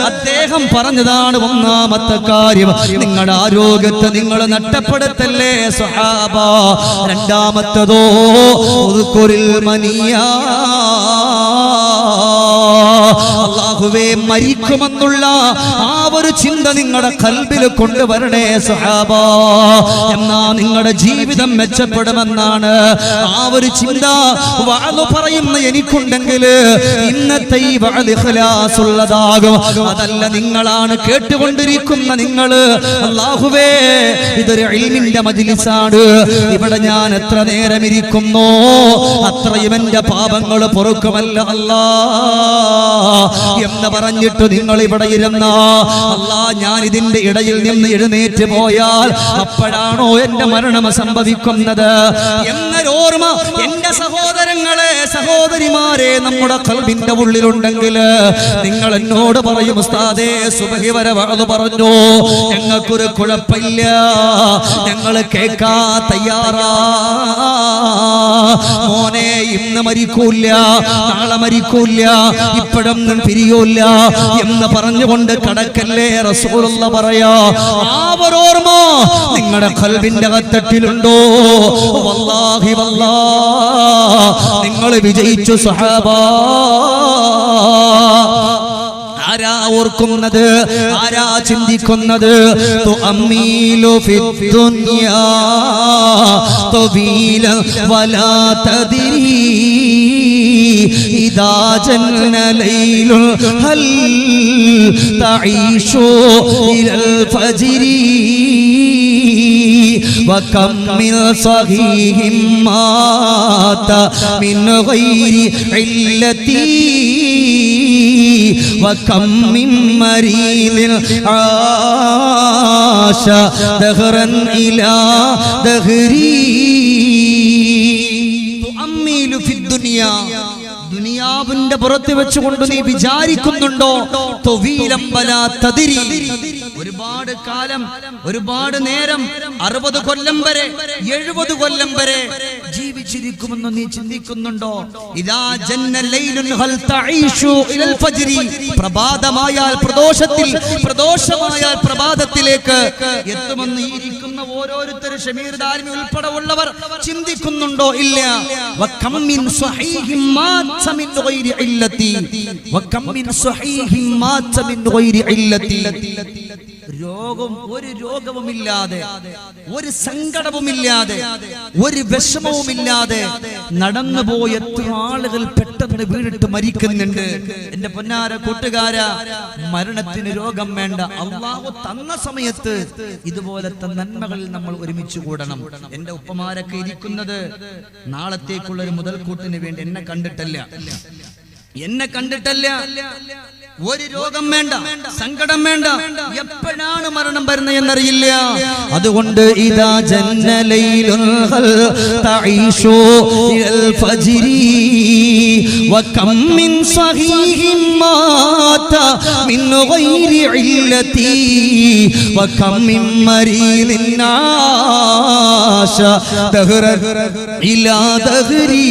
അദ്ദേഹം പറഞ്ഞതാണ്. ഒന്നാമത്തെ കാര്യം, നിങ്ങളുടെ ആരോഗ്യത്തെ നിങ്ങൾ നഷ്ടപ്പെടുത്തല്ലേ സ്വഹാബ. രണ്ടാമത്തതോ, ഉദ്കുറിൽ മനിയ, അല്ലാഹുവേ മരിക്കുമെന്നുള്ള ആ ഒരു ചിന്ത നിങ്ങളുടെ ഖൽബിൽ കൊണ്ടുവരണേ സഹാബ. എന്നാ നിങ്ങളുടെ ജീവിതം മെച്ചപ്പെടുമെന്നാണ് ആ ഒരു ചിന്ത വഅദ് പറയുന്ന എനിക്കുണ്ടെങ്കിൽ ഇന്നത്തെ ഈ വഅദ് ഇഖ്ലാസ് ഉള്ളതാകും. അതല്ല നിങ്ങളാണ് കേട്ടുകൊണ്ടിരിക്കുന്ന നിങ്ങള്, അല്ലാഹുവേ ഇതൊരു ഇൽമിന്റെ മജ്ലിസാണ്, ഇവിടെ ഞാൻ എത്ര നേരം ഇരിക്കുന്നു അത്രയും എന്റെ പാപങ്ങൾ പൊറുക്കുമല്ല അല്ലാ എന്ന് പറഞ്ഞിട്ട് നിങ്ങൾ ഇവിടെ ഇരുന്ന അല്ലാ ഞാൻ ഇതിന്റെ ഇടയിൽ നിന്ന് എഴുന്നേറ്റ് പോയാൽ അപ്പോഴാണോ എന്റെ മരണം സംഭവിക്കുന്നത് എന്നൊരോർമ്മ എന്റെ സഹോദരങ്ങളെ സഹോദരിമാരെ നമ്മുടെ ഖൽബിന്റെ ഉള്ളിലുണ്ടെങ്കിൽ നിങ്ങൾ എന്നോട് പറയും ഉസ്താദേ സുബ്ഹി വരെ വഅദ് പറഞ്ഞു, ഞങ്ങൾക്കൊരു കുഴപ്പമില്ല, ഞങ്ങൾ കേൾക്കാ തയ്യാറാ. മോനെ ഇന്ന് മരിക്കൂല, നാളെ മരിക്കൂല, ഇപ്പോഴൊന്നും പിരിയൂല എന്ന് പറഞ്ഞുകൊണ്ട് കടക്കല്ലേ റസൂലുള്ള പറയാ. ആ ഒരു ഓർമ്മ നിങ്ങളുടെ ഖൽബിന്റെ അകത്തട്ടിലുണ്ടോ? വല്ലാഹി വല്ലാ നിങ്ങൾ വിജയിച്ചു സഹാബാ. ആരാ ഓർക്കുന്നത്, ആരാ ചിന്തിക്കുന്നത്? തുഅമ്മീലു ഫിദ്ദുനിയാ തബീല വലാ തദ്രി ഇദാ ജന്ന ലൈലുൽ ഹൽ തഈശു ഇലൽ ഫജ്രി വകം മിൻ സഹീഹിൻ മാത മിൻ ഗൈരി ഇല്ലതി വകം മിൻ മരീദിൻ ആശ ദഹ്റൻ ഇലാ ദഹ്രി. തുഅമ്മീലു ഫിദ്ദുനിയാ, ദുനിയാവിന്റെ പുറത്ത് വെച്ചുകൊണ്ട് നീ വിചാരിക്കുന്നുണ്ടോ? തവീലം വലാ തദ്രി, ഒരുപാട് കാലം ഒരുപാട് നേരം 60 കൊല്ലം വരെ 70 കൊല്ലം വരെ ജീവിച്ചിരിക്കുമെന്ന് നീ ചിന്തിക്കുന്നുണ്ടോ? ഇദാ ജന്ന ലൈലുൻ ഹൽ തഈശു ഇലൽ ഫജ്രി, പ്രഭാതമായാൽ പ്രദോഷമായാൽ പ്രഭാതത്തിലേക്ക് എത്തുമെന്ന് ഇരിക്കുന്ന ഓരോരുത്തരും ഷമീർ ദാരിമി ഉൾപ്പെടെ ഉള്ളവർ ചിന്തിക്കുന്നുണ്ടോ? ഇല്ല. വകം മിൻ സ്വഹീഹിൻ മാത മിൻ ഗൈരി ഇല്ലതി, വകം മിൻ സ്വഹീഹിൻ മാത മിൻ ഗൈരി ഇല്ലതി. ഒരു രോഗവുമില്ലാതെ, ഒരു സങ്കടവുമില്ലാതെ, ഒരു വിഷമവുമില്ലാതെ നടന്നുപോയ എത്ര ആളുകൾ പെട്ടെന്ന് വീണിട്ട് മരിക്കുന്നുണ്ട്. എന്റെ പൊന്നാര കൂട്ടുകാരാ, മരണത്തിന് രോഗം വേണ്ട. അല്ലാഹു തന്ന സമയത്ത് ഇതുപോലത്തെ നന്മകളിൽ നമ്മൾ ഒരുമിച്ച് കൂടണം. എന്റെ ഉപ്പമാരൊക്കെ ഇരിക്കുന്നത് നാളത്തേക്കുള്ള ഒരു മുതൽക്കൂട്ടിന് വേണ്ടി. എന്നെ കണ്ടിട്ടല്ല, ഒരു രോഗം വേണ്ട, സങ്കടം വേണ്ട, എപ്പോഴാണ് മരണം വരുന്നത് എന്നറിയില്ല. അതുകൊണ്ട് ഇദാ ജന്ന ലൈലുൽ ഹൽ തഈശു ഇലൽ ഫജ്രി വകം മിൻ സഹീഹിൻ മാത മിൻ ഗൈരി ഇല്ലതി വകം മിൻ മരീദിൻ ആശ ദഹ്റൻ ഇലാ ദഹ്രി.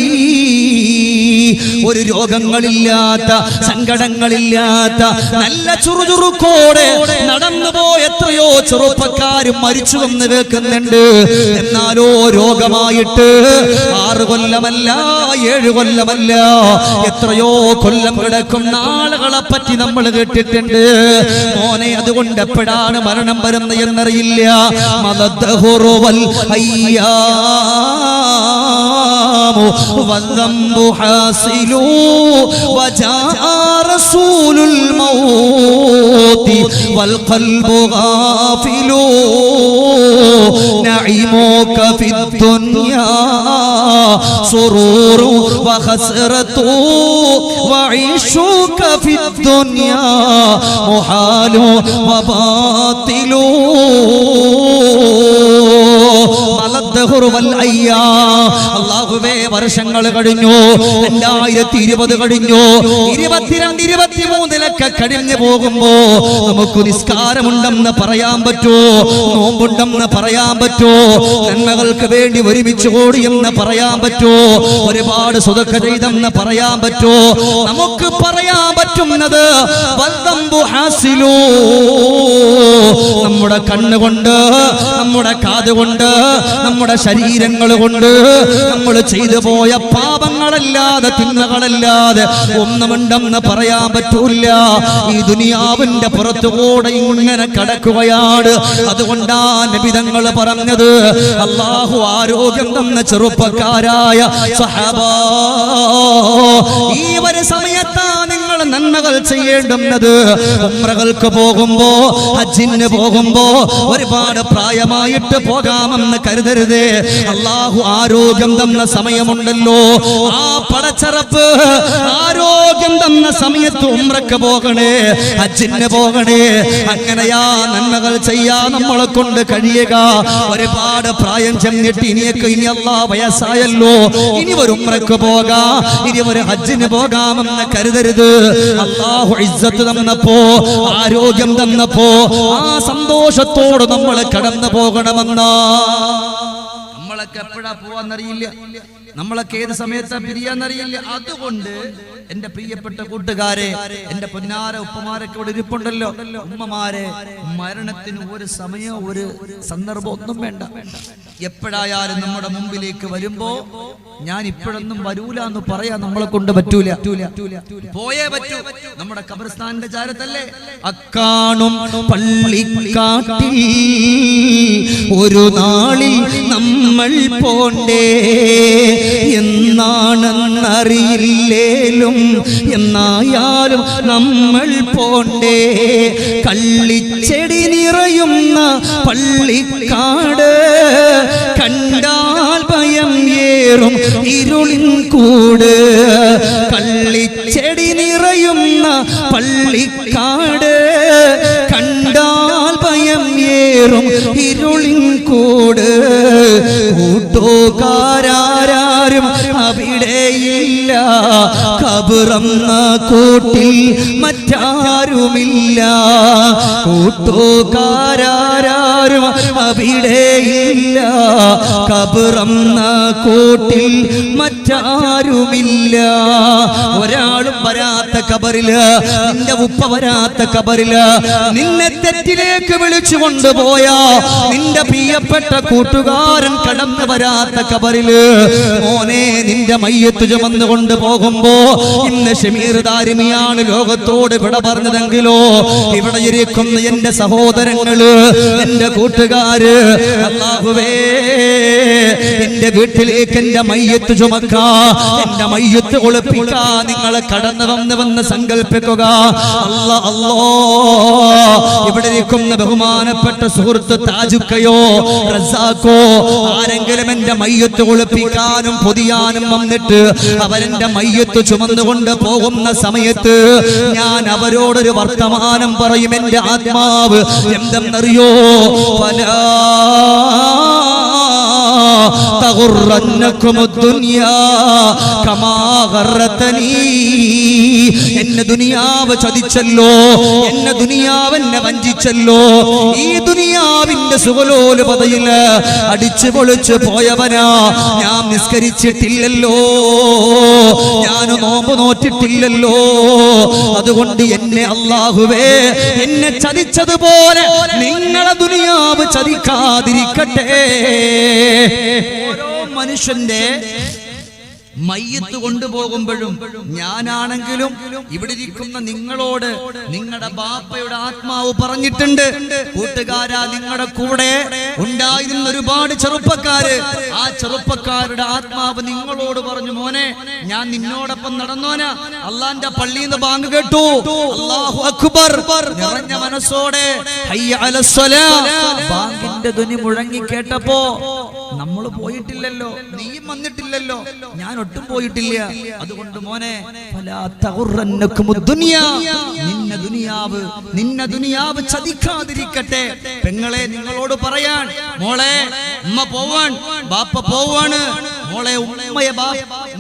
ഒരു രോഗങ്ങളില്ലാത്ത, സങ്കടങ്ങളില്ലാത്ത, നല്ല ചുറുചുറുക്കോടെ നടന്നുപോയ എത്രയോ ചെറുപ്പക്കാരും മരിച്ചു എന്ന് കേൾക്കുന്നുണ്ട്. എന്നാലോ രോഗമായിട്ട് 6 കൊല്ലമല്ല 7 കൊല്ലമല്ല എത്രയോ കൊല്ലം കിടക്കുന്ന ആളുകളെ പറ്റി നമ്മൾ കേട്ടിട്ടുണ്ട്. മോനെ, അതുകൊണ്ട് എപ്പോഴാണ് മരണം വരുന്നത് എന്നറിയില്ല. മദദ്ദഹുറു വൽ അയ്യാമു വദ്ദംബു ഹാസിലു വജാഅ റസൂലുൽ മൗതി വൽ ഖൽബു ഗാഫിലു നഈമുക ഫിദ്ദുനിയാ സുറൂറു വഖസ്റതു വഈശുക ഫിദ്ദുനിയാ മുഹാലു വബാതിലു. അല്ലാഹുവേ, വർഷങ്ങൾ കഴിഞ്ഞു, 2020 കഴിഞ്ഞു, 22, 23 കഴിഞ്ഞു പോകുമ്പോ നമുക്ക് നിസ്കാരമുണ്ടെന്ന് പറയാൻ പറ്റുമോ? നോമ്പുണ്ടെന്ന് പറയാൻ പറ്റുമോ? നന്മകൾക്ക് വേണ്ടി ഒരുമിച്ച് കൂടിയെന്ന് പറയാൻ പറ്റുമോ? ഒരുപാട് സ്വതക്ക ചെയ്തെന്ന് പറയാൻ പറ്റുമോ? നമുക്ക് പറയാൻ പറ്റുന്നത് നമ്മുടെ കണ്ണുകൊണ്ട്, നമ്മുടെ കാതുകൊണ്ട്, നമ്മുടെ ശരീരങ്ങൾ കൊണ്ട് നമ്മൾ ചെയ്തു പോയ പാപങ്ങളല്ലാതെ തിന്മകളല്ലാതെ ഒന്നുമുണ്ടെന്ന് പറയാൻ പറ്റൂല. ഈ ദുനിയാവിന്റെ പുറത്തുകൂടെ ഇങ്ങനെ കടക്കുകയാണ്. അതുകൊണ്ടാ നബി തങ്ങൾ പറഞ്ഞത്, അല്ലാഹു ആരോഗ്യം തന്ന ചെറുപ്പക്കാരായ സഹാബാ, ഈ ഒരു സമയത്താ നിങ്ങൾ നന്മകൾ ചെയ്യേണ്ടുന്നത്. ഉംറകൾക്ക് പോകുമ്പോ, ഹജ്ജിന് പോകുമ്പോ ഒരുപാട് പ്രായമായിട്ട് പോകാമെന്ന് കരുതരുതേ. അല്ലാഹു ആരോഗ്യം തന്ന സമയമുണ്ടല്ലോ, ആ പടച്ചറപ്പ് ആരോഗ്യം തന്ന സമയത്ത് ഉംറക്ക് പോകണേ, ഹജ്ജിന് പോകണേ. അങ്ങനെയാ നന്മകൾ ചെയ്യാ നമ്മളെ കൊണ്ട് കഴിയുക. ഒരുപാട് പ്രായം ചെന്നിട്ട് ഇനി അല്ലാ വയസ്സായല്ലോ, ഇനി ഒരു ഉംറക്ക് പോകാം, ഇനി ഒരു ഹജ്ജിന് പോകാമെന്ന് കരുതരുത്. അല്ലാഹു ഇസ്സത്ത് തന്നപ്പോ, ആരോഗ്യം തന്നപ്പോ ആ സന്തോഷത്തോട് നമ്മൾ കടന്നു പോകണമെന്നാ. നമ്മളൊക്കെ എപ്പോഴാ പോവാന്നറിയില്ല, നമ്മളൊക്കെ ഏത് സമയത്താ പിരിയാന്നറിയില്ല. അതുകൊണ്ട് എന്റെ പ്രിയപ്പെട്ട കൂട്ടുകാരെ, എന്റെ പൊന്നാര ഉപ്പമാരൊക്കെ ഇവിടെ ഇരിപ്പുണ്ടല്ലോ, ഉമ്മമാരെ, മരണത്തിന് ഒരു സമയം ഒരു സന്ദർഭം ഒന്നും വേണ്ട. എപ്പോഴായാലും നമ്മുടെ മുമ്പിലേക്ക് വരുമ്പോ ഞാൻ ഇപ്പോഴൊന്നും വരൂല എന്ന് പറയാൻ നമ്മളെ കൊണ്ട് പറ്റൂല. പോയേ പറ്റൂ. നമ്മുടെ ഖബർസ്ഥാനിന്റെ ചാരത്തല്ലേ അക്കാണും പള്ളിക്കാട്ടിൽ ഒരു നാളിൽ നമ്മൾ പോണ്ടേ, എന്നാണെന്നറിയില്ലേലും എന്നായാലും നമ്മൾ പോണ്ടേ. കള്ളിച്ചെടി നിറയുന്ന പള്ളിക്കാട് കണ്ടാൽ ഭയം ഏറും ഇരുളിൻ കൂട്. കള്ളിച്ചെടി നിറയുന്ന പള്ളിക്കാട് കണ്ടാൽ ഭയം ഏറും ഇരുളിൻ കൂട്. കൂട്ടുകാരും അവിടെയില്ല, ഖബറെന്ന കൂട്ടിൽ മറ്റാരുമില്ല. കൂട്ടുകാരും അവിടെയില്ല, ഖബറെന്ന കൂട്ടിൽ മറ്റാരുമില്ല. ഒരാളും വരാത്ത ഖബറില്, നിന്റെ ഉപ്പ വരാത്ത ഖബറില്, നിന്നെ തെറ്റിലേക്ക് വിളിച്ചു കൊണ്ടുപോയാ നിന്റെ പ്രിയപ്പെട്ട കൂട്ടുകാരൻ കടന്നു വരാത്ത ഖബറില് മോനെ നിന്റെ മയ്യത്ത് ചുമന്നുകൊണ്ട് പോകുമ്പോ, ഇന്ന് ഷമീർ ദാരിമിയാണ് ലോകത്തോട് വിട പറഞ്ഞതെങ്കിലോ, ഇവിടെ ഇരിക്കുന്ന എന്റെ സഹോദരങ്ങള്, എന്റെ കൂട്ടുകാര്, അല്ലാഹുവേ എന്റെ വീട്ടിലേക്ക് എന്റെ മയ്യത്ത് ചുമക്കാ, എന്റെ മയ്യത്ത് ഒളിപ്പിക്കാ നിങ്ങളെ കടന്നു വന്ന് സങ്കല്പിക്കുക. അല്ലാ അല്ലാ, ഇവിടെ ഇരിക്കുന്ന ബഹുമാനപ്പെട്ട സുഹൃത്ത് താജുക്കയോ റസാക്കോ ആരെങ്കിലും എന്റെ മയ്യത്ത് ഒളിപ്പിക്കാനും പൊതിയാനും വന്നിട്ട് അവരെന്റെ മയ്യത്ത് ചുമന്നുകൊണ്ട് പോകുന്ന സമയത്ത് ഞാൻ അവരോടൊരു വർത്തമാനം പറയും. എന്റെ ആത്മാവ് എന്തെന്നറിയോ? എന്നെ ദുനിയാവ് ചതിച്ചല്ലോ, എന്നെ ദുനിയാവ് എന്നെ വഞ്ചിച്ചല്ലോ. ഈ ദുനിയാവിന്റെ സുഖലോലുപതയിൽ അടിച്ചു പൊളിച്ചു പോയവനാ ഞാൻ. നിസ്കരിച്ചിട്ടില്ലല്ലോ, ഞാൻ നോമ്പ് നോറ്റിട്ടില്ലല്ലോ. അതുകൊണ്ട് എന്നെ അല്ലാഹുവേ എന്നെ ചതിച്ചതുപോലെ നിങ്ങളെ ദുനിയാവ് ചതിക്കാതിരിക്കട്ടെ. ഓരോ മനുഷ്യന്റെ മയ്യത്ത് കൊണ്ടുപോകുമ്പോഴും ഞാനാണെങ്കിലും ഇവിടെ ഇരിക്കുന്ന നിങ്ങളോട് നിങ്ങളുടെ ബാപ്പയുടെ ആത്മാവ് പറഞ്ഞിട്ടുണ്ട്, കൂട്ടുകാരാ, നിങ്ങളുടെ കൂടെ ഉണ്ടായിരുന്ന ഒരുപാട് ചെറുപ്പക്കാര്, ആ ചെറുപ്പക്കാരുടെ ആത്മാവ് നിങ്ങളോട് പറഞ്ഞു, മോനെ ഞാൻ നിന്നോടൊപ്പം നടന്നോനാ. അള്ളാന്റെ പള്ളിയിൽ നിന്ന് ബാങ്ക് കേട്ടു, അല്ലാഹു അക്ബർ നിറഞ്ഞ മനസ്സോടെ ഹയ്യ അലസ്സലാ ബാങ്കിന്റെ ധ്വനി മുഴങ്ങി കേട്ടപ്പോ നമ്മൾ പോയിട്ടില്ലല്ലോ, നീയും വന്നിട്ടില്ലല്ലോ, ഞാൻ ഒട്ടും പോയിട്ടില്ല. അതുകൊണ്ട് മോനെ നിന്നെ ദുനിയാവ് ചതിക്കാതിരിക്കട്ടെ. പെങ്ങളെ നിങ്ങളോട് പറയാൻ, മോളെ ഉമ്മ പോവാൻ, ബാപ്പ പോവാണ്. മോളെ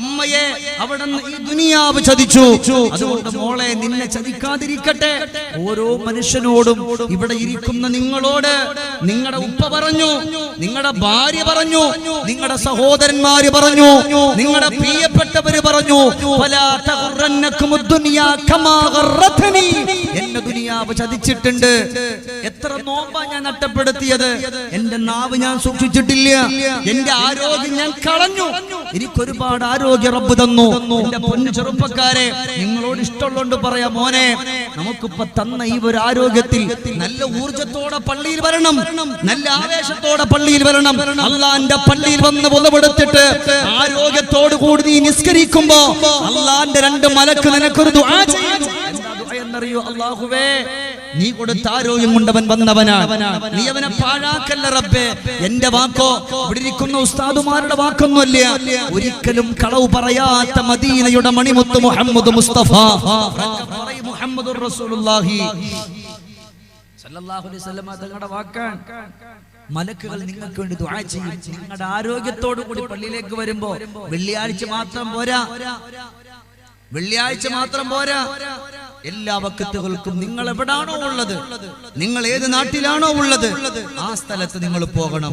ഉമ്മ ഉമ്മയെ അവിടുന്ന് ഈ ദുനിയാവ് ചതിച്ചു. അതുകൊണ്ട് മോളെ നിന്നെ ചതിക്കാതിരിക്കട്ടെ. ഓരോ മനുഷ്യനോടും ഇവിടെ ഇരിക്കുന്ന നിങ്ങളോട് നിങ്ങളുടെ ഉപ്പ പറഞ്ഞു, നിങ്ങളുടെ ഭാര്യ പറഞ്ഞു, നിങ്ങളുടെ സഹോദരന്മാര് പറഞ്ഞു, നിങ്ങളുടെ പ്രിയപ്പെട്ടവര് പറഞ്ഞു, എന്നെ ദുനിയാവ് ചതിച്ചിട്ടുണ്ട്. എത്ര നോമ്പാ ഞാൻ നഷ്ടപ്പെടുത്തിയത്. എന്റെ നാവ് ഞാൻ സൂക്ഷിച്ചിട്ടില്ല. എന്റെ ആരോഗ്യം ഞാൻ കളഞ്ഞു. എനിക്കൊരുപാട് ആരോഗ്യ റബ്ബ് തന്നു. എന്റെ പൊന്നു ചെറുപ്പക്കാരെ, നിങ്ങളോട് ഇഷ്ടമുള്ളതുകൊണ്ട് പറയാം, മോനെ നമുക്കിപ്പോ തന്ന ഈ ഒരു ആരോഗ്യത്തിൽ നല്ല ഊർജത്തോടെ പള്ളിയിൽ വരണം, നല്ല ആവേശത്തോടെ പള്ളിയിൽ വരണം. അള്ളാന്റെ പള്ളിയിൽ വന്ന് പുറപ്പെടുത്തിട്ട് ആരോഗ്യത്തോടു കൂടി നീ നിസ്കരിക്കുമ്പോ അള്ളാന്റെ രണ്ട് മലക്ക് നിനക്കൊരു ദുആ ചെയ്യുന്നു. എന്നറിയോ? അല്ലാഹുവേ, നീ കൊടുത്ത ആരോഗ്യം കൊണ്ടവൻ വന്നവനാണ്, നീ അവനെ പാഴാക്കല്ല റബ്ബേ. എന്റെ വാക്കോ ഇവിടെ ഇരിക്കുന്ന ഉസ്താദുമാരുടെ വാക്കൊന്നുമല്ല, ഒരിക്കലും കളവ് പറയാത്ത മദീനയുടെ മണിമുത്ത് മുഹമ്മദ് മുസ്തഫ മുഹമ്മദുർ റസൂലുള്ളാഹി സല്ലല്ലാഹു അലൈഹി വസല്ലം തങ്ങളുടെ വാക്കാണ്. മലക്കുകൾ നിങ്ങൾക്ക് വേണ്ടി ദുആ ചെയ്യും. നിങ്ങളുടെ ആരോഗ്യത്തോടു കൂടി പള്ളിയിലേക്ക് വരുമ്പോ വെള്ളിയാഴ്ച മാത്രം പോരാ, വെള്ളിയാഴ്ച മാത്രം പോരാ, എല്ലാ വക്കത്തുകൾക്കും നിങ്ങൾ എവിടാണോ ഉള്ളത്, നിങ്ങൾ ഏത് നാട്ടിലാണോ ഉള്ളത്, ആ സ്ഥലത്ത് നിങ്ങൾ പോകണം.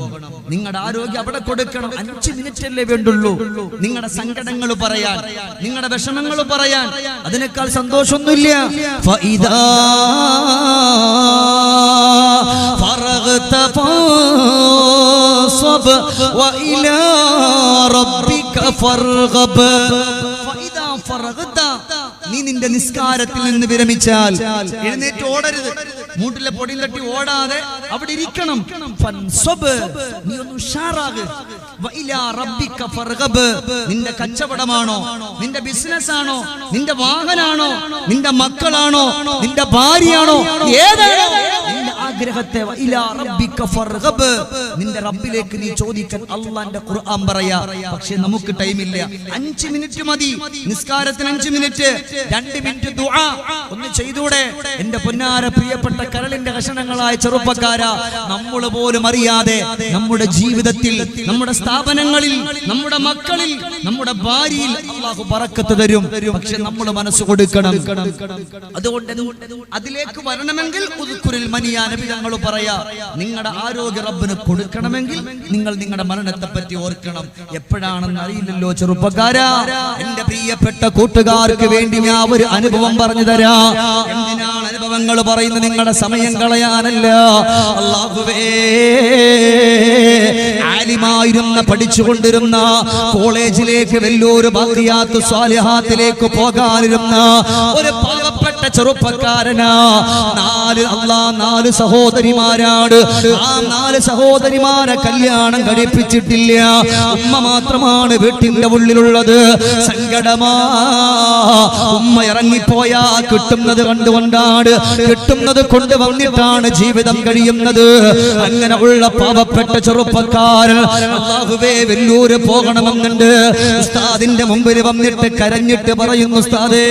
നിങ്ങളുടെ ആരോഗ്യം അവിടെ കൊടുക്കണം. 5 മിനിറ്റ് അല്ലേ വേണ്ടുള്ളൂ നിങ്ങളുടെ സങ്കടങ്ങൾ പറയാൻ, നിങ്ങളുടെ വിഷമങ്ങൾ പറയാൻ. അതിനേക്കാൾ സന്തോഷമൊന്നുമില്ല. ഫഇദാ ഫറഗ്ത ഫൻസബ് വഇലാ റബ്ബിക ഫർഗബ്. ഫഇദാ ഫറഗ്ത, നീ നിന്റെ നിസ്കാരത്തിൽ നിന്ന് വിരമിച്ചാൽ എഴുന്നേറ്റ് ഓടരുത്. മൂട്ടിലെ പൊടിയിൽ തട്ടി ഓടാതെ അവിടെ ഇരിക്കണം. ഫൻസബ്, നീ ഒന്ന് ഉഷാറാക്. വഇലാ റബ്ബിക ഫർഗബ്, നിന്റെ കച്ചവടമാണോ, നിന്റെ ബിസിനസ് ആണോ, നിന്റെ വാഹനാണോ, നിന്റെ മക്കളാണോ, നിന്റെ ഭാര്യയാണോ, ഏതാണോ നിന്റെ ആഗ്രഹത്തെ വഇലാ റബ്ബിക ഫർഗബ്, നിന്റെ റബ്ബിലേക്ക് നീ ചോദിക്കാൻ അല്ലാഹുവിന്റെ ഖുർആൻ പറയാ. പക്ഷേ നമുക്ക് ടൈമില്ല. 5 മിനിറ്റ് മതി നിസ്കാരത്തിന്. 5 മിനിറ്റ്, 2 മിനിറ്റ് ദുആ ഒന്ന് ചെയ്തൂടെ? എന്റെ പൊന്നാര പ്രിയപ്പെട്ട കരളിന്റെ കഷണങ്ങളായ ചെറുപ്പക്കാരാ, നമ്മൾ പോലും അറിയാതെ നമ്മുടെ ജീവിതത്തിൽ, നമ്മുടെ സ്ഥാപനങ്ങളിൽ, നമ്മുടെ മക്കളിൽ, നമ്മുടെ ഭാര്യയിൽ അല്ലാഹു ബറക്കത്ത് തരും. പക്ഷെ നമ്മൾ മനസ്സ് കൊടുക്കണം. അതുകൊണ്ട് അതിലേക്ക് വരണമെങ്കിൽ ഉദ്കുരിൽ മനിയ നബി തങ്ങൾ പറയാ, നിങ്ങളുടെ ആരോഗ്യ റബ്ബിന് കൊടുക്കണമെങ്കിൽ നിങ്ങൾ നിങ്ങളുടെ മരണത്തെ പറ്റി ഓർക്കണം. എപ്പോഴാണെന്ന് അറിയില്ലല്ലോ ചെറുപ്പക്കാരാ. എന്റെ പ്രിയപ്പെട്ട കൂട്ടുകാർക്ക് വേണ്ടി ഞാൻ ഒരു അനുഭവം പറഞ്ഞു തരാ. എന്തിനാണ് അനുഭവങ്ങൾ പറയുന്നത്? നിങ്ങളുടെ സമയം കളയാനല്ല. അല്ലാഹുവേ, ആലിമായിരുന്ന, പഠിച്ചുകൊണ്ടിരുന്ന, കോളേജിലേക്ക് വെല്ലൂർ ബാഖിയാത്ത് സ്വാലിഹാത്തിലേക്ക് പോകാനിരുന്ന ഒരു പാവപ്പെട്ട ചെറുപ്പക്കാരനാ. 4 സഹോദരിമാരാണ്. ആ 4 സഹോദരിമാരെ കല്യാണം കഴിപ്പിച്ചിട്ടില്ല. ഉമ്മ മാത്രമാണ് വീട്ടിന്റെ ഉള്ളിലുള്ളത്. സങ്കടമാ. ഉമ്മ ഇറങ്ങിപ്പോയാ കിട്ടുന്നത് കണ്ടുകൊണ്ടാണ്, കിട്ടുന്നത് കൊണ്ട് വന്നിട്ടാണ് ജീവിതം കഴിയുന്നത്. അങ്ങനെ ഉള്ള പാവപ്പെട്ട ചെറുപ്പക്കാരൻ അല്ലാഹുവേ വെല്ലൂര് പോകണമെന്നുണ്ട്. ഉസ്താദിന്റെ മുമ്പിൽ വന്നിട്ട് കരഞ്ഞിട്ട് പറയുന്നു, ഉസ്താദേ,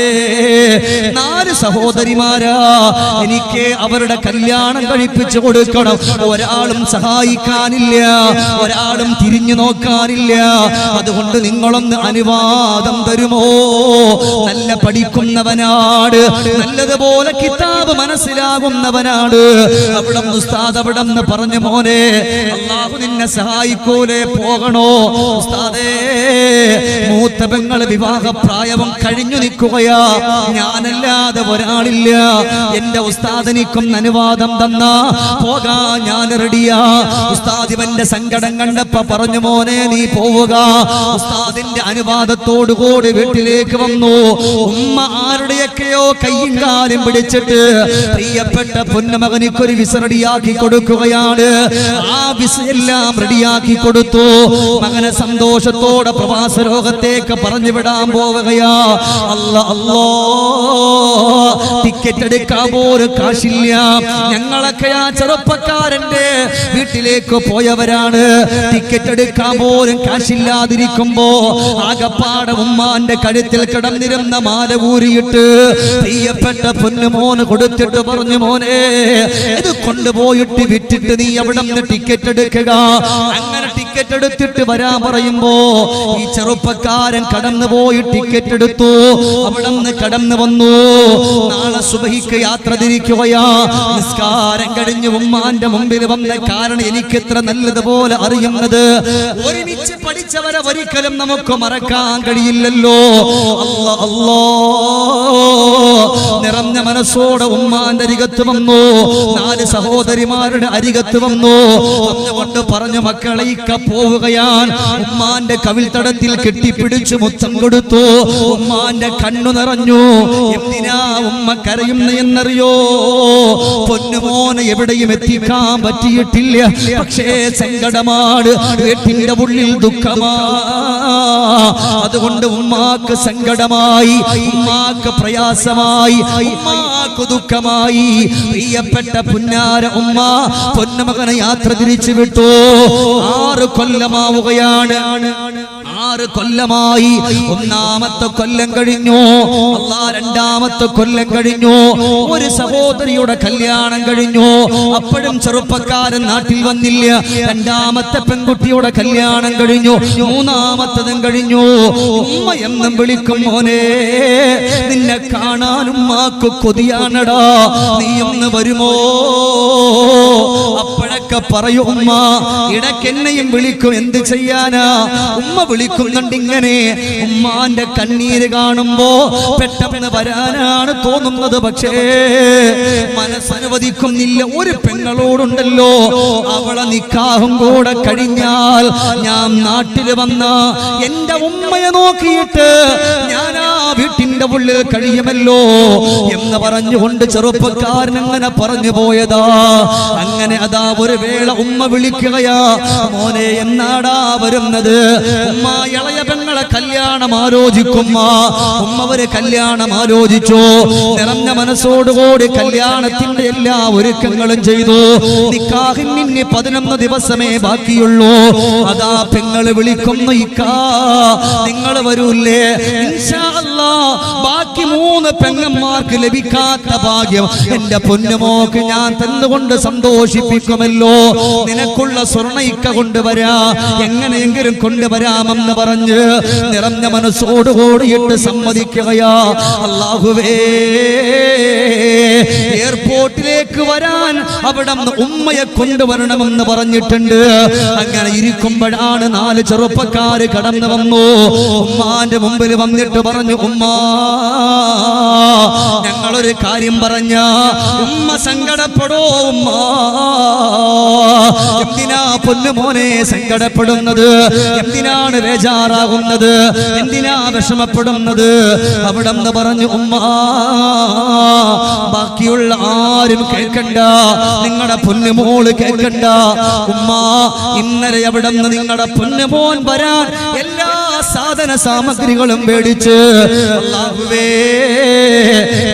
4 സഹോദരിമാരാ, എനിക്ക് അവരുടെ കല്യാണം കഴിപ്പിച്ചു കൊടുക്കണം. ഒരാളും സഹായിക്കാനില്ല, ഒരാളും തിരിഞ്ഞു നോക്കാനില്ല. അതുകൊണ്ട് നിങ്ങളൊന്ന് അനുവാദം തരുമോ? നല്ല പഠിക്കുന്നവനാണ്, നല്ലതുപോലെ കിതാബ് മനസ്സിലാകുന്നവനാണ്. അവിടെ ഉസ്താദ് അവിടെ പറഞ്ഞു, മോനെ അല്ലാഹു നിന്നെ സഹായിക്കൂലേ, പോകണോ? ഉസ്താദേ, മൂത്ത പെങ്ങള് വിവാഹപ്രായവും കഴിഞ്ഞു നിൽക്കുകയാ, ഞാനല്ലാതെ ഒരാളില്ല. എന്റെ ഉസ്താദിനിക്കും അനുവാദം തന്ന പോകാൻ ഞാൻ റെഡിയാ. ഉസ്താദ് ഇവന്റെ സങ്കടം കണ്ടപ്പോ പറഞ്ഞു, മോനെ നീ പോവുക. ഉസ്താദിന്റെ അനുവാദത്തോടു കൂടി വീട്ടിലേക്ക് വന്നു. ഉമ്മ ആരുടെയൊക്കെയോ കയ്യും കാലും പിടിച്ചിട്ട് പ്രിയപ്പെട്ട പൊന്നുമകനിക്കൊരു വിസ റെഡിയാക്കി കൊടുക്കുകയാണ്. ആ വിസ എല്ലാം റെഡിയാക്കി കൊടുത്തു. മകനെ സന്തോഷത്തോടെ പ്രവാസ ലോകത്തേക്ക് പറഞ്ഞു വിടാൻ പോവുകയാ. അല്ലാ, ടിക്കറ്റ് എടുക്കാൻ പോലും കാശില്ല. ഞങ്ങളൊക്കെ ആ ചെറുപ്പക്കാരന്റെ വീട്ടിലേക്ക് പോയവരാണ്. ടിക്കറ്റ് എടുക്കാൻ പോലും കാശില്ലാതിരിക്കുമ്പോ ആകപ്പാടെ ഉമ്മാന്റെ കഴുത്തിൽ കിടന്നിരുന്ന മാല ഊരിയിട്ട് പ്രിയപ്പെട്ട പൊന്നുമോന് കൊടുത്തിട്ട് പറഞ്ഞു, മോനെ ഇത് കൊണ്ടുപോയിട്ട് വിറ്റിട്ട് നീ അവിടെ നിന്ന് ടിക്കറ്റ് എടുക്കുക. അങ്ങനെ ടിക്കറ്റ് എടുത്തിട്ട് വരാൻ പറയുമ്പോ ഈ ചെറുപ്പക്കാരൻ കടന്നുപോയി ടിക്കറ്റ് എടുത്തു. അവിടെ നിന്ന് കടന്നു വന്നു. നാളെ സുബഹിക്ക് യാത്ര തിരിക്കുകയാ. നിസ്കാരം കഴിഞ്ഞ് ഉമ്മാന്റെ മുമ്പിൽ വന്ന കാരണം എനിക്ക് എത്ര നല്ലതുപോലെ അറിയുന്നത്, ഒരുമിച്ച് പഠിച്ചവരെ ഒരിക്കലും നമുക്ക് മറക്കാൻ കഴിയില്ലല്ലോ. അല്ലാ അല്ലാ നിറഞ്ഞ മനസ്സോടെ ഉമ്മാന്റെ അരികത്ത് വന്നു. 4 സഹോദരിമാരുടെ അരികത്ത് വന്നു. അതുകൊണ്ട് പറഞ്ഞു, മക്കളെ ഇക്ക പോവുകയാണ്. ഉമ്മാന്റെ കവിൾത്തടത്തിൽ കെട്ടിപ്പിടിച്ച് മുത്തം കൊടുത്തു. ഉമ്മാന്റെ കണ്ണു നിറഞ്ഞു. എന്തിനാ ഉമ്മ കരയുന്ന എന്നറിയോ? പൊന്നുമോനെ എവിടെയും എത്തിക്കാൻ പറ്റിയിട്ടില്ല, പക്ഷേ സങ്കടമാണ്, വീട്ടിന്റെ ഉള്ളിൽ ദുഃഖമാ. അതുകൊണ്ട് ഉമ്മാക്ക് സങ്കടമായി, ഉമ്മാക്ക് പ്രയാസമായി, ഉമ്മാക്ക് ദുഃഖമായി. പ്രിയപ്പെട്ട പുന്നാര ഉമ്മ പൊന്നുമകനെ യാത്ര തിരിച്ചു വിട്ടു. 6 കൊല്ലമാവുകയാണ്. 6 കൊല്ലമായി. 1ാമത്തെ കൊല്ലം കഴിഞ്ഞു. അല്ലാ 2ാമത്തെ കൊല്ലം കഴിഞ്ഞു. ഒരു സഹോദരിയുടെ കല്യാണം കഴിഞ്ഞു. അപ്പോഴും ചെറുപ്പക്കാരൻ നാട്ടിൽ വന്നില്ല. 2ാമത്തെ പെൺകുട്ടിയുടെ കല്യാണം കഴിഞ്ഞു. 3ാമത്തതും കഴിഞ്ഞു. ഉമ്മ എന്നും വിളിക്കും, മോനെ നിന്നെ കാണാൻ ഉമ്മാക്ക് കൊതിയാണടാ, നീ ഒന്ന് വരുമോ? അപ്പോഴൊക്കെ പറയും, ഉമ്മ ഇടയ്ക്ക് എന്നെയും വിളിക്കും, എന്ത് ചെയ്യാനാ? ഉമ്മ വിളിക്കുന്നുണ്ട് ഇങ്ങനെ. ഉമ്മാന്റെ കണ്ണീര് കാണുമ്പോ പെട്ടെന്ന് വരാനാണ് തോന്നുന്നത്, പക്ഷേ മനസ്സനുവദിക്കുന്നില്ല. ഒരു പെങ്ങളോടുണ്ടല്ലോ, അവളെ നിക്കാഹും കൂടെ കഴിഞ്ഞാൽ ഞാൻ നാട്ടിൽ വന്ന എന്റെ ഉമ്മയെ നോക്കിയിട്ട് ഞാൻ ആ വീട്ടിന്റെ ഉള്ളിൽ കഴിയുമല്ലോ എന്ന് പറഞ്ഞുകൊണ്ട് ചെറുപ്പക്കാരൻ അങ്ങനെ പറഞ്ഞു പോയതാ. അങ്ങനെ അതാ ഒരു വേള ഉമ്മ വിളിക്കുകയാ, മോനെ എന്നാടാ വരുന്നത്? ഉമ്മ ഇളയ പെങ്ങളെ കല്യാണം ആലോചിക്കുമ്മ. ഉമ്മ ഒരു കല്യാണം ആലോചിച്ചു. നിറഞ്ഞ മനസ്സോടുകൂടി കല്യാണത്തിന്റെ എല്ലാ ഒരുക്കങ്ങളും ചെയ്തു. നിക്കാഹിന് ഇനി 11 ദിവസമേ ബാക്കിയുള്ളൂ. അതാ പെങ്ങള് വിളിക്കുന്നു, ഇക്കാ നിങ്ങൾ വരൂല്ലേ? ഇൻഷാ അല്ലാഹ് ബാക്കി 3 പെങ്ങന്മാർക്ക് ലഭിക്കാത്ത ഭാഗ്യം എന്റെ പൊന്നുമോക്ക് ഞാൻ തന്നുകൊണ്ട് സന്തോഷിപ്പിക്കുമല്ലോ. നിനക്കുള്ള സ്വർണ്ണ ഇക്ക കൊണ്ടുവരാ, എങ്ങനെയെങ്കിലും കൊണ്ടുവരാമെന്ന് പറഞ്ഞ് നിറഞ്ഞ മനസ്സോടുകൂടിയിട്ട് സമ്മതിക്കുകയാ. അല്ലാഹുവേ, എയർപോർട്ടിലേക്ക് വരാൻ അവിടെ ഉമ്മയെ കൊണ്ടുവരണമെന്ന് പറഞ്ഞിട്ടുണ്ട്. അങ്ങനെ ഇരിക്കുമ്പോഴാണ് 4 ചെറുപ്പക്കാര് കടന്നു വന്നു. ഉമ്മാന്റെ മുമ്പിൽ വന്നിട്ട് പറഞ്ഞു, ഉമ്മ ഞങ്ങളൊരു കാര്യം പറഞ്ഞ ഉമ്മ സങ്കടപ്പെടോ? ഉമ്മ എന്തിനാ പൊന്നുമോനെ സങ്കടപ്പെടുന്നത്? എന്തിനാണ് ബേജാറാകുന്നത്? എന്തിനാ വിഷമപ്പെടുന്നത്? അവിടെ നിന്ന് പറഞ്ഞു, ഉമ്മ ബാക്കിയുള്ള ആരും കേൾക്കണ്ട, നിങ്ങളുടെ പൊന്നുമോള് കേൾക്കണ്ട. ഉമ്മ ഇന്നലെ അവിടെ നിന്ന് നിങ്ങളുടെ പൊന്നുമോൻ വരാൻ എല്ലാ സാധന സാമഗ്രികളും മേടിച്ച് അല്ലാഹുവേ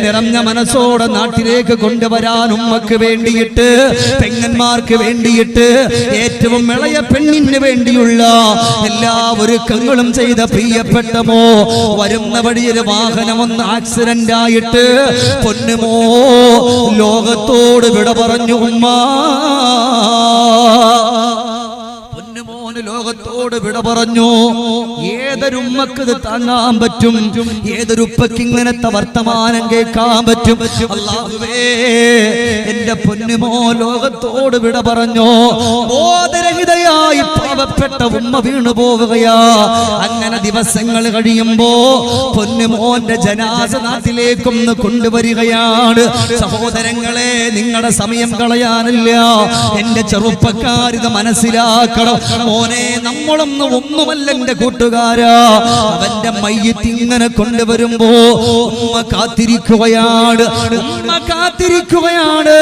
നിറഞ്ഞ മനസ്സോടെ നാട്ടിലേക്ക് കൊണ്ടുവരാൻ ഉമ്മക്ക് വേണ്ടിയിട്ട്, പെങ്ങന്മാർക്ക് വേണ്ടിയിട്ട്, ഏറ്റവും ഇളയ പെണ്ണിന് വേണ്ടിയുള്ള എല്ലാ ഒരുക്കങ്ങളും ചെയ്ത പ്രിയപ്പെട്ടമോ വരുന്ന വഴിയൊരു വാഹനം ഒന്ന് ആക്സിഡന്റ് ആയിട്ട് പൊന്നുമോ ലോകത്തോട് വിട പറഞ്ഞു. ഉമ്മ ലോകത്തോട് വിട പറഞ്ഞു. ഏതൊരുമ്മക്ക് ഇത് താങ്ങാൻ പറ്റും? ഏതൊരുപ്പക്ക് ഇങ്ങനത്തെ വർത്തമാനം കേൾക്കാൻ പറ്റും? അല്ലാഹുവേ, എന്റെ പൊന്നുമോ ലോകത്തോട് വിട പറഞ്ഞു. ബോധരഹിതയായി പാവപ്പെട്ട ഉമ്മ വീണു പോവുകയാ. അങ്ങനെ ദിവസങ്ങൾ കഴിയുമ്പോ പൊന്നുമോന്റെ ജനാസ നാട്ടിലേക്കൊന്ന് കൊണ്ടുവരികയാണ്. സഹോദരങ്ങളെ, നിങ്ങളുടെ സമയം കളയാനില്ല. എന്റെ ചെറുപ്പക്കാരിത് മനസ്സിലാക്കണം. മോനെ, നമ്മളൊന്നും ഒന്നുമല്ല എന്റെ കൂട്ടുകാരാ. അവന്റെ മയ്യത്ത് ഇങ്ങനെ കൊണ്ടുവരുമ്പോ ഉമ്മ കാത്തിരിക്കുകയാണ്. ഉമ്മ കാത്തിരിക്കുകയാണ്.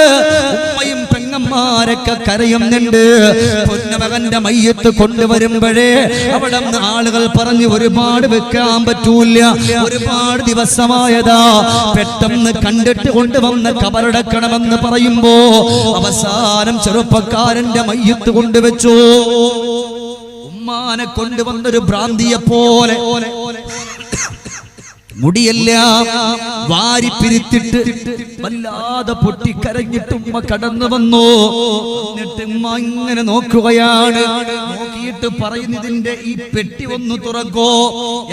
ഉമ്മയും പെങ്ങന്മാരൊക്കെ കരയുന്നുണ്ട്. പൊന്നുമകന്റെ മയ്യത്ത് കൊണ്ടുവരുമ്പോഴേ അവിടെ ആളുകൾ പറഞ്ഞു, ഒരുപാട് വെക്കാൻ പറ്റൂല, ഒരുപാട് ദിവസമായതാ, പെട്ടെന്ന് കണ്ടിട്ട് കൊണ്ടുവന്ന് കബറടക്കണമെന്ന് പറയുമ്പോ അവസാനം ചെറുപ്പക്കാരന്റെ മയ്യത്ത് കൊണ്ടുവച്ചു. ഉമ്മാനെ കൊണ്ടുവന്നൊരു ഭ്രാന്തിയെ പോലെ മുടിയെല്ലാം വാരിപ്പിരിത്തിട്ട് വല്ലാതെ പൊട്ടിക്കരഞ്ഞിട്ട് ഉമ്മ കടന്നു വന്നു. എന്നിട്ട് ഉമ്മ ഇങ്ങനെ നോക്കുകയാണ്. നോക്കിയിട്ട് പറയുന്നു, ഇതിന്റെ ഈ പെട്ടി ഒന്ന് തുറക്കോ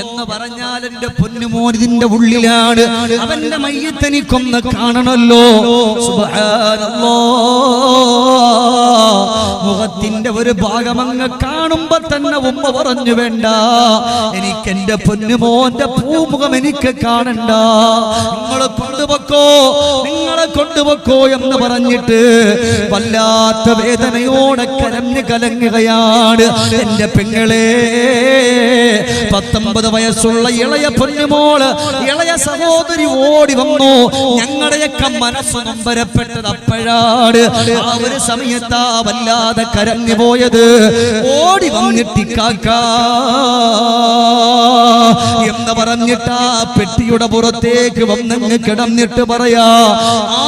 എന്ന് പറഞ്ഞാൽ എന്റെ പൊന്നുമോൻ ഇതിന്റെ ഉള്ളിലാണ്. അവന്റെ മയ്യത്ത് എനിക്കൊന്ന് കാണണല്ലോ. മുഖത്തിന്റെ ഒരു ഭാഗമങ്ങ് കാണുമ്പോ തന്നെ ഉമ്മ പറഞ്ഞു, വേണ്ട, എനിക്ക് എന്റെ പൊന്നുമോന്റെ പൂമുഖം എനിക്ക് കാണണ്ട, നിങ്ങളെ കൊണ്ടുപോക്കോ എന്ന് പറഞ്ഞിട്ട് വല്ലാത്ത വേദനയോടെ കരഞ്ഞു കലങ്ങുകയാണ്. എന്റെ പെങ്ങളെ, 19 വയസ്സുള്ള ഇളയ പൊന്നുമോള്, ഇളയ സഹോദരി ഓടി വന്നു. ഞങ്ങളുടെയൊക്കെ മനസ്സ് നൊമ്പരപ്പെട്ടത് അപ്പോഴാണ്. ആ ഒരു സമയത്താ വല്ലാതെ കരഞ്ഞു പോയത്. ഓടി വന്നിട്ട് കാക്കാ എന്ന് പറഞ്ഞിട്ടാ പെട്ടിയുടെ പുറത്തേക്ക് വന്നങ്ങ് കിടന്നിട്ട് പറയാ,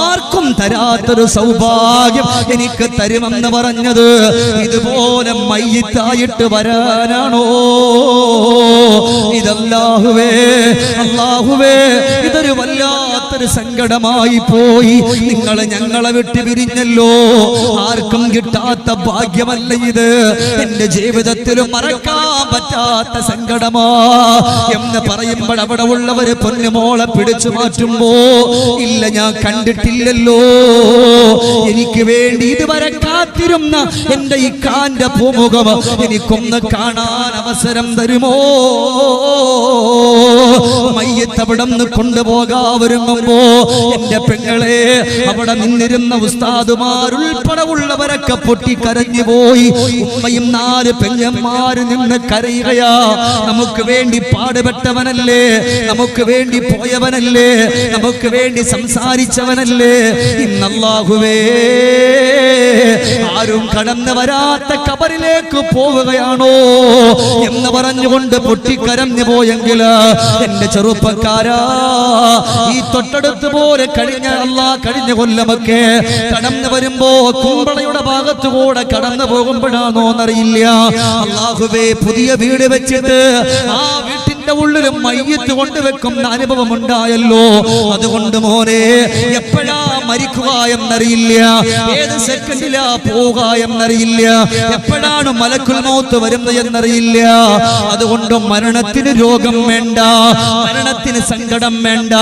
ആർക്കും തരാത്തൊരു സൗഭാഗ്യം എനിക്ക് തരുമെന്ന് പറഞ്ഞത് ഇതുപോലെ മയ്യിത്തായിട്ട് വരാനാണോ? ഇതല്ലാഹുവേ, അല്ലാഹുവേ, ഇതൊരു വല്ലാത്തൊരു സങ്കടമായി പോയി. നിങ്ങൾ ഞങ്ങളെ വിട്ട് പിരിഞ്ഞല്ലോ. ആർക്കും കിട്ടാത്ത ഭാഗ്യമല്ല ഇത്. എന്റെ ജീവിതത്തിൽ മറക്കാൻ പറ്റാത്ത സങ്കടമാ എന്ന് പറയുമ്പോൾ അവിടെ ഉള്ളവര് പൊന്നുമോളെ പിടിച്ചു മാറ്റുമ്പോ, ഇല്ല, ഞാൻ കണ്ടിട്ടില്ലല്ലോ, എനിക്ക് വേണ്ടി ഇതുവരെ കാത്തിരുന്ന എന്റെ ഈ കാന്റെ പൂമുഖം എനിക്കൊന്ന് കാണാൻ അവസരം തരുമോ? മയ്യത്ത് അവിടെ നിന്ന് കൊണ്ടുപോകാവരുമ്പോ എന്റെ പെങ്ങളെ, അവിടെ നിന്നിരുന്ന ഉസ്താദുമാരുൾപ്പെടെ ഉള്ളവരൊക്കെ പൊട്ടിക്കരഞ്ഞു പോയി. ഉമ്മയും 4 പെങ്ങന്മാര് നിന്ന് കരയുകയാ. നമുക്ക് വേണ്ടി പാടുപെട്ടവനല്ലേ, നമുക്ക് വേണ്ടി പോയവനല്ലേ, നമുക്ക് വേണ്ടി സംസാരിച്ചവനല്ലേ. ഇന്നല്ലാഹുവേ, ആരും കടന്നു വരാത്ത കബറിലേക്ക് പോവുകയാണോ എന്ന് പറഞ്ഞുകൊണ്ട് പൊട്ടിക്കരഞ്ഞു പോയെങ്കിൽ എന്റെ ചെറുപ്പക്കാരാ, ഈ തൊട്ടടുത്ത് പോലെ കഴിഞ്ഞ കൊല്ലമൊക്കെ കടന്നു വരുമ്പോ കുമ്പളയുടെ ഭാഗത്തുകൂടെ കടന്നു പോകുമ്പോഴാണോ എന്നറിയില്ല, അല്ലാഹുവേ, പുതിയ വീട് വെച്ചിട്ട് ആ വീട്ടിന്റെ ഉള്ളിൽ മയ്യത്ത് കൊണ്ടുവെക്കുന്ന അനുഭവം ഉണ്ടായല്ലോ. അതുകൊണ്ട് മോനെ, എപ്പോഴാ മരിക്കുക എന്നറിയില്ല, ഏത് സെക്കൻഡിലാ പോവുക എന്നറിയില്ല, എപ്പോഴാണ് മലക്കുൽ മൗത്ത് വരുന്നത് എന്നറിയില്ല. അതുകൊണ്ട് മരണത്തിന് രോഗം വേണ്ട, മരണത്തിന് സങ്കടം വേണ്ട,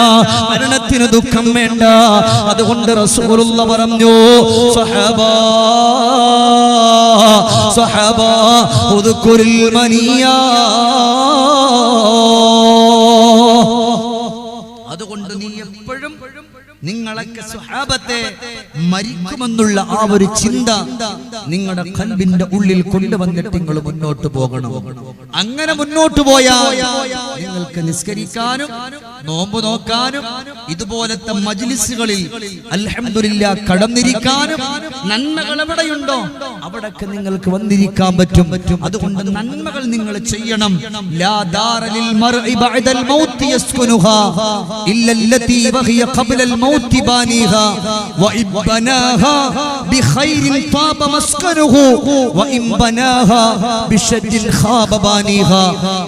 മരണത്തിന് ദുഃഖം വേണ്ട. അതുകൊണ്ട് റസൂലുള്ള പറഞ്ഞു, സഹബാ ഉദ്കുരിൽ മനിയാ. അതുകൊണ്ട് നീ എപ്പോഴും നിങ്ങളൊക്കെ സ്വഹാബത്തെ മരിക്കുമെന്നുള്ള ആ ഒരു ചിന്ത നിങ്ങളുടെ ഖൽബിന്റെ ഉള്ളിൽ കൊണ്ടുവന്നിട്ട് നിങ്ങൾ മുന്നോട്ട് പോകണം. അങ്ങനെ മുന്നോട്ട് പോയാൽ നിങ്ങൾക്ക് നിസ്കരിക്കാനും നോമ്പ് നോക്കാനും ഇതുപോലത്തെ മജ്ലിസുകളിൽ അൽഹംദുലില്ലാഹ് കടന്നിരിക്കാനും നന്മകൾ എവിടെയുണ്ടോ അവിടൊക്കെ നിങ്ങൾക്ക് വന്നിരിക്കാൻ പറ്റും. അതുകൊണ്ട് നന്മകൾ നിങ്ങൾ ചെയ്യണം. ലാ ദാറ ലിൽ മർഇ ബഅദൽ മൗതി യസ്കുനുഹാ ഇല്ലല്ലതി വഹിയ ഖബ്ലൽ മൗതി ബാനിഹാ വഇൻ ബനാഹാ ബിഖൈരിൻ ത്വാബ മസ്കനുഹു വഇൻ ബനാഹാ ബിശദ്ദിൻ ഖാബ ബാനിഹാ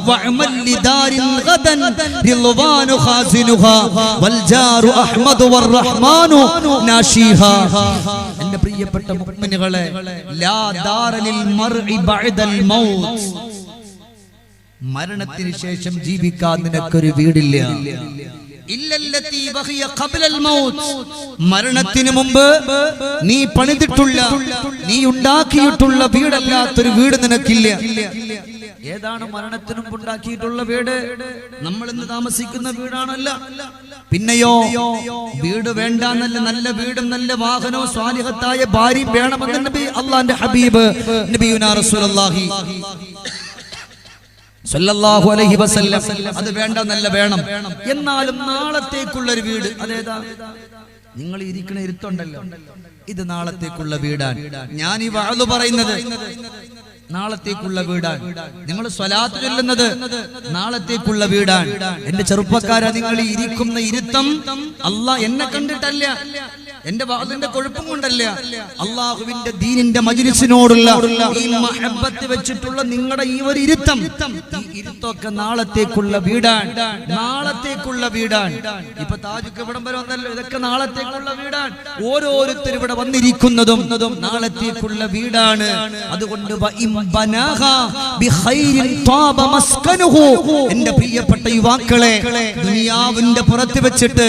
വഅമൽ ലിദാരിൻ ഗദൻ റിളവാനു ഖാസിനുഹാ വൽ ജാറു അഹ്മദു വറഹ്മാനു നാശിഹാ. എന്റെ പ്രിയപ്പെട്ട മുഅ്മിനുകളെ, ലാ ദാറ ലിൽ മർഇ ബഅദൽ മൗത്ത്, മരണത്തിന് ശേഷം ജീവിക്കാൻ നിനക്കൊരു വീടില്ല. ഇല്ലല്ലതി വഹിയ ഖബ്ലൽ മൗത്ത്, മരണത്തിന് മുമ്പ് നീ പണിതിട്ടുള്ള, നീ ഉണ്ടാക്കിയിട്ടുള്ള വീടല്ലാത്തൊരു വീട് നിനക്കില്ല. ഏതാണ് മരണത്തിന് മുമ്പ് ഉണ്ടാക്കിയിട്ടുള്ള വീട്? നമ്മൾ ഇന്ന് താമസിക്കുന്ന വീടാണല്ല. പിന്നെയോ, വീട് വേണ്ട, നല്ല വീടും നല്ല വാഹനവും സ്വാലിഹത്തായ ഭാര്യയും വേണമെന്ന് നബി അല്ലാഹുവിന്റെ ഹബീബ് നബിയുനാ റസൂലുള്ളാഹി സല്ലല്ലാഹു അലൈഹി വസല്ലം അത് വേണ്ട, നല്ല വേണം. എന്നാലും നാളത്തേക്കുള്ള ഒരു വീട്, അതേതാ? നിങ്ങൾ ഇരിക്കണ ഇരുത്തുണ്ടല്ലോ, ഇത് നാളത്തേക്കുള്ള വീടാണ്. ഞാൻ ഈ വഅദ് പറയുന്നത് നാളത്തേക്കുള്ള വീടാണ്. നിങ്ങൾ സ്വലാത്ത് ചൊല്ലുന്നത് നാളത്തേക്കുള്ള വീടാണ്. എന്റെ ചെറുപ്പക്കാരാ, നിങ്ങൾ ഇരിക്കുന്ന ഇരുത്തം അല്ലാഹ് എന്നെ കണ്ടിട്ടല്ല, എന്റെ വാദിന്റെ കൊഴുപ്പും കൊണ്ടല്ല, അള്ളാഹുവിന്റെ ദീനിന്റെ മജ്‌ലിസിനോടുള്ള ഈ മഹബ്ബത്ത് വെച്ചിട്ടുള്ള നിങ്ങളുടെ ഈ ഒരു ഇരുത്തം, ഈ ഇരുത്തൊക്കെ നാളത്തേക്കുള്ള വീടാണ്, നാളത്തേക്കുള്ള വീടാണ്. ഇപ്പൊ താജുക്ക് ഇവിടം വരെ വന്നല്ലോ, ഇതൊക്കെ നാളത്തേക്കുള്ള വീടാണ്. ഓരോരുത്തരും ഇവിടെ വന്നിരിക്കുന്നതും നാളത്തേക്കുള്ള വീടാണ്. അതുകൊണ്ട് എന്റെ പ്രിയപ്പെട്ട യുവാക്കളെ, ദുനിയാവിന്റെ പുറത്ത് വെച്ചിട്ട്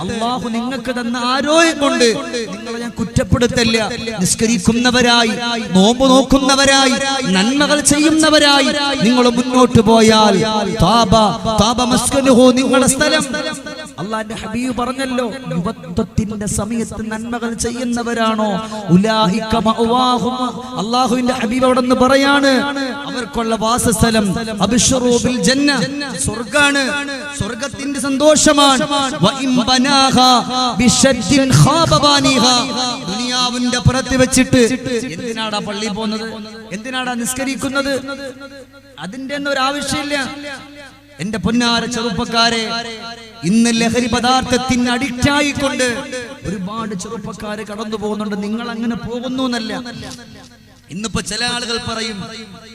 അള്ളാഹു നിങ്ങൾക്ക് തന്ന ആരോഗ്യം കൊണ്ട് നിങ്ങളെ ഞാൻ കുറ്റപ്പെടുത്തല്ല. നിസ്കരിക്കുന്നവരായി, നോമ്പ് നോക്കുന്നവരായി, നന്മകൾ ചെയ്യുന്നവരായി നിങ്ങൾ മുന്നോട്ട് പോയാൽ നിങ്ങളുടെ സ്ഥലം. അള്ളാന്റെ ഹബീബ് പറഞ്ഞല്ലോ, യുവത്വത്തിന്റെ സമയത്ത് നന്മകൾ ചെയ്യുന്നവരാണോ അള്ളാഹുവിന്റെ ഹബീബ് അവിടെ നിന്ന് പറയാണ്, അവർക്കുള്ള വാസസ്ഥലം അബ്ശിറൂ ബിൽ ജന്ന, സ്വർഗ്ഗാണ്, സ്വർഗ്ഗത്തിന്റെ സന്തോഷമാണ്. ദുനിയാവിന്റെ പുറത്ത് വെച്ചിട്ട് എന്തിനാടാ പള്ളി പോകുന്നത്, എന്തിനാടാ നിസ്കരിക്കുന്നത്? അതിന്റെ ഒന്നും ഒരു ആവശ്യമില്ല. എന്റെ പൊന്നാര ചെറുപ്പക്കാരെ, ഇന്ന് ലഹരി പദാർത്ഥത്തിന് അഡിക്റ്റ് ആയിക്കൊണ്ട് ഒരുപാട് ചെറുപ്പക്കാര് കടന്നു പോകുന്നുണ്ട്. നിങ്ങൾ അങ്ങനെ പോകുന്നു എന്നല്ല. ഇന്നിപ്പോ ചില ആളുകൾ പറയും,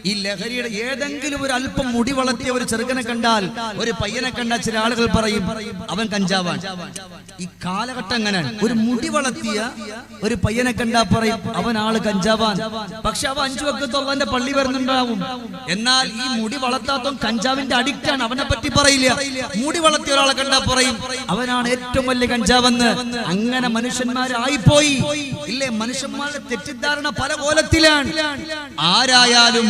ഈ ലഹരിയുടെ ഏതെങ്കിലും ഒരു അല്പം മുടി വളർത്തിയ ഒരു ചെറുക്കനെ കണ്ടാൽ, ഒരു പയ്യനെ കണ്ടാൽ ചില ആളുകൾ പറയും അവൻ കഞ്ചാവാൻ. ഈ കാലഘട്ടം അങ്ങനെയാണ്. ഒരു മുടി വളർത്തിയ ഒരു പയ്യനെ കണ്ടാൽ പറയും അവൻ ആള് കഞ്ചാവാൻ. പക്ഷെ അവൻ 5 വക്ത് അവന്റെ പള്ളി വരുന്നുണ്ടാവും. എന്നാൽ ഈ മുടി വളർത്താത്തവൻ കഞ്ചാവിന്റെ അഡിക്റ്റ് ആണ്, അവനെ പറ്റി പറയില്ല. മുടി വളർത്തിയ ഒരാളെ കണ്ടാൽ പറയും അവനാണ് ഏറ്റവും വലിയ കഞ്ചാവെന്ന്. അങ്ങനെ മനുഷ്യന്മാരായിപ്പോയി ഇല്ലേ? മനുഷ്യന്മാരുടെ തെറ്റിദ്ധാരണ പല കോലത്തിലാണ്. ആരായാലും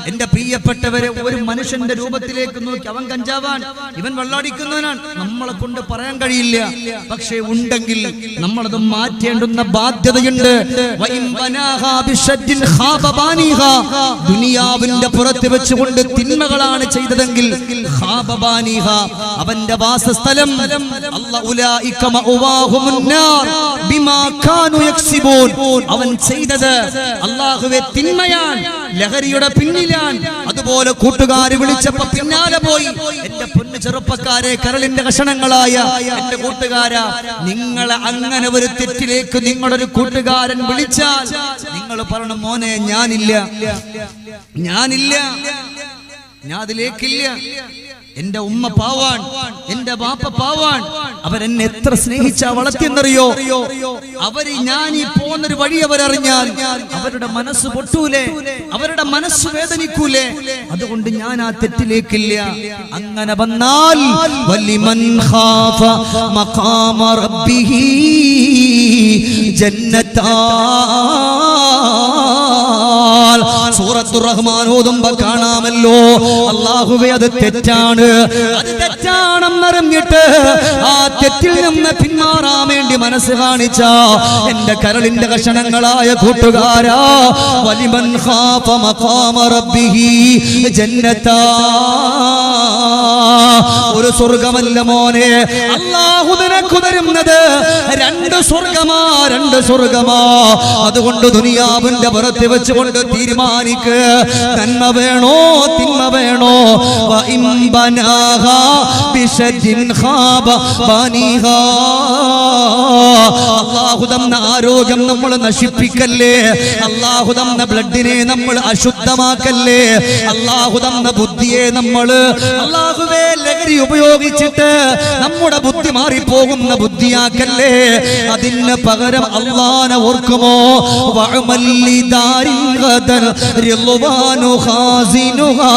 എന്റെ പ്രിയപ്പെട്ടവരെ, ഒരു മനുഷ്യന്റെ രൂപത്തിലേക്ക് നോക്കി അവൻ കഞ്ചാവാൻ, ഇവൻ വെള്ളടിക്കുന്നവനാണ്, നമ്മളെ കൊണ്ട് പറയാൻ കഴിയില്ല. പക്ഷേ ഉണ്ടെങ്കിൽ നമ്മളത് മാറ്റേണ്ടുന്ന ബാധ്യതയുണ്ട്. ദുനിയാവിന്റെ പുറത്ത് വെച്ചുകൊണ്ട് തിന്മകളാണ് ചെയ്തതെങ്കിൽ അവന്റെ വാസസ്ഥലം അവൻ ചെയ്തത് അല്ലാഹുവേ തിന്മയാണ്, ലഹരിയുടെ പിന്നിലാണ്. അതുപോലെ കൂട്ടുകാര് വിളിച്ചപ്പോ പിന്നാലെ പോയി. എന്റെ പൊന്നു ചെറുപ്പക്കാരെ, കരളിന്റെ കഷണങ്ങളായ എന്റെ കൂട്ടുകാരാ, നിങ്ങളെ അങ്ങനെ ഒരു തെറ്റിലേക്ക് നിങ്ങളൊരു കൂട്ടുകാരൻ വിളിച്ചാൽ നിങ്ങൾ പറയണം, മോനെ ഞാനില്ല, ഞാൻ അതിലേക്കില്ല. എന്റെ ഉമ്മ പാവാൻ, എന്റെ ബാപ്പ പാവാൻ, അവരെന്നെ എത്ര സ്നേഹിച്ചാ വളർത്തിയെന്നറിയോ? അവര് ഞാൻ ഈ പോകുന്നൊരു വഴി അവരറിഞ്ഞാൽ അവരുടെ മനസ്സ് പൊട്ടൂലേ, അവരുടെ മനസ്സ് വേദനിക്കൂലേ? അതുകൊണ്ട് ഞാൻ ആ തെറ്റിലേക്കില്ല. അങ്ങനെ വന്നാൽ വലിമൻ ഖാഫ മഖാമ റബ്ബിഹി ജന്നത്താൻ. സൂറത്തുർ റഹ്മാൻ ഓതുമ്പോ കാണാമല്ലോ, അല്ലാഹുവേ അത് തെറ്റാണ്, അത് തെറ്റാണെന്നറിഞ്ഞിട്ട് ആ തെറ്റിൽ നിന്ന് പിന്മാറാൻ വേണ്ടി മനസ്സ് കാണിച്ച എന്റെ കരളിന്റെ കഷണങ്ങളായ കൂട്ടുകാരാ, വലിമൻ ഖാഫ മഖാമ റബ്ബിഹി ജന്നത്താ. ഒരു സ്വർഗമല്ല മോനെ, അല്ലാഹു നിനക്ക് തരുന്നത് 2 സ്വർഗമാ, 2 സ്വർഗമാ. അതുകൊണ്ട് ദുനിയാവിന്റെ പുറത്ത് വെച്ചുകൊണ്ട് തീരുമാനിക്ക്, നന്മ വേണോ തിന്മ വേണോ? അല്ലാഹു തന്ന ആരോഗ്യം നമ്മൾ നശിപ്പിക്കല്ലേ, അല്ലാഹു തന്ന ബ്ലഡിനെ നമ്മൾ അശുദ്ധമാക്കല്ലേ, അല്ലാഹു തന്ന ബുദ്ധിയെ നമ്മൾ അല്ലാഹുവേ ലഹരി ഉപയോഗിച്ചിട്ട് നമ്മുടെ ബുദ്ധി മാറിപ്പോകുന്ന ബുദ്ധിയാക്കല്ലേ. അതിന് പകരം അല്ലാഹനെ ഓർക്കുമോ? വഅമല്ലിദാരിൻ ഗദൻ റിളവാനു ഖാസിനുഹാ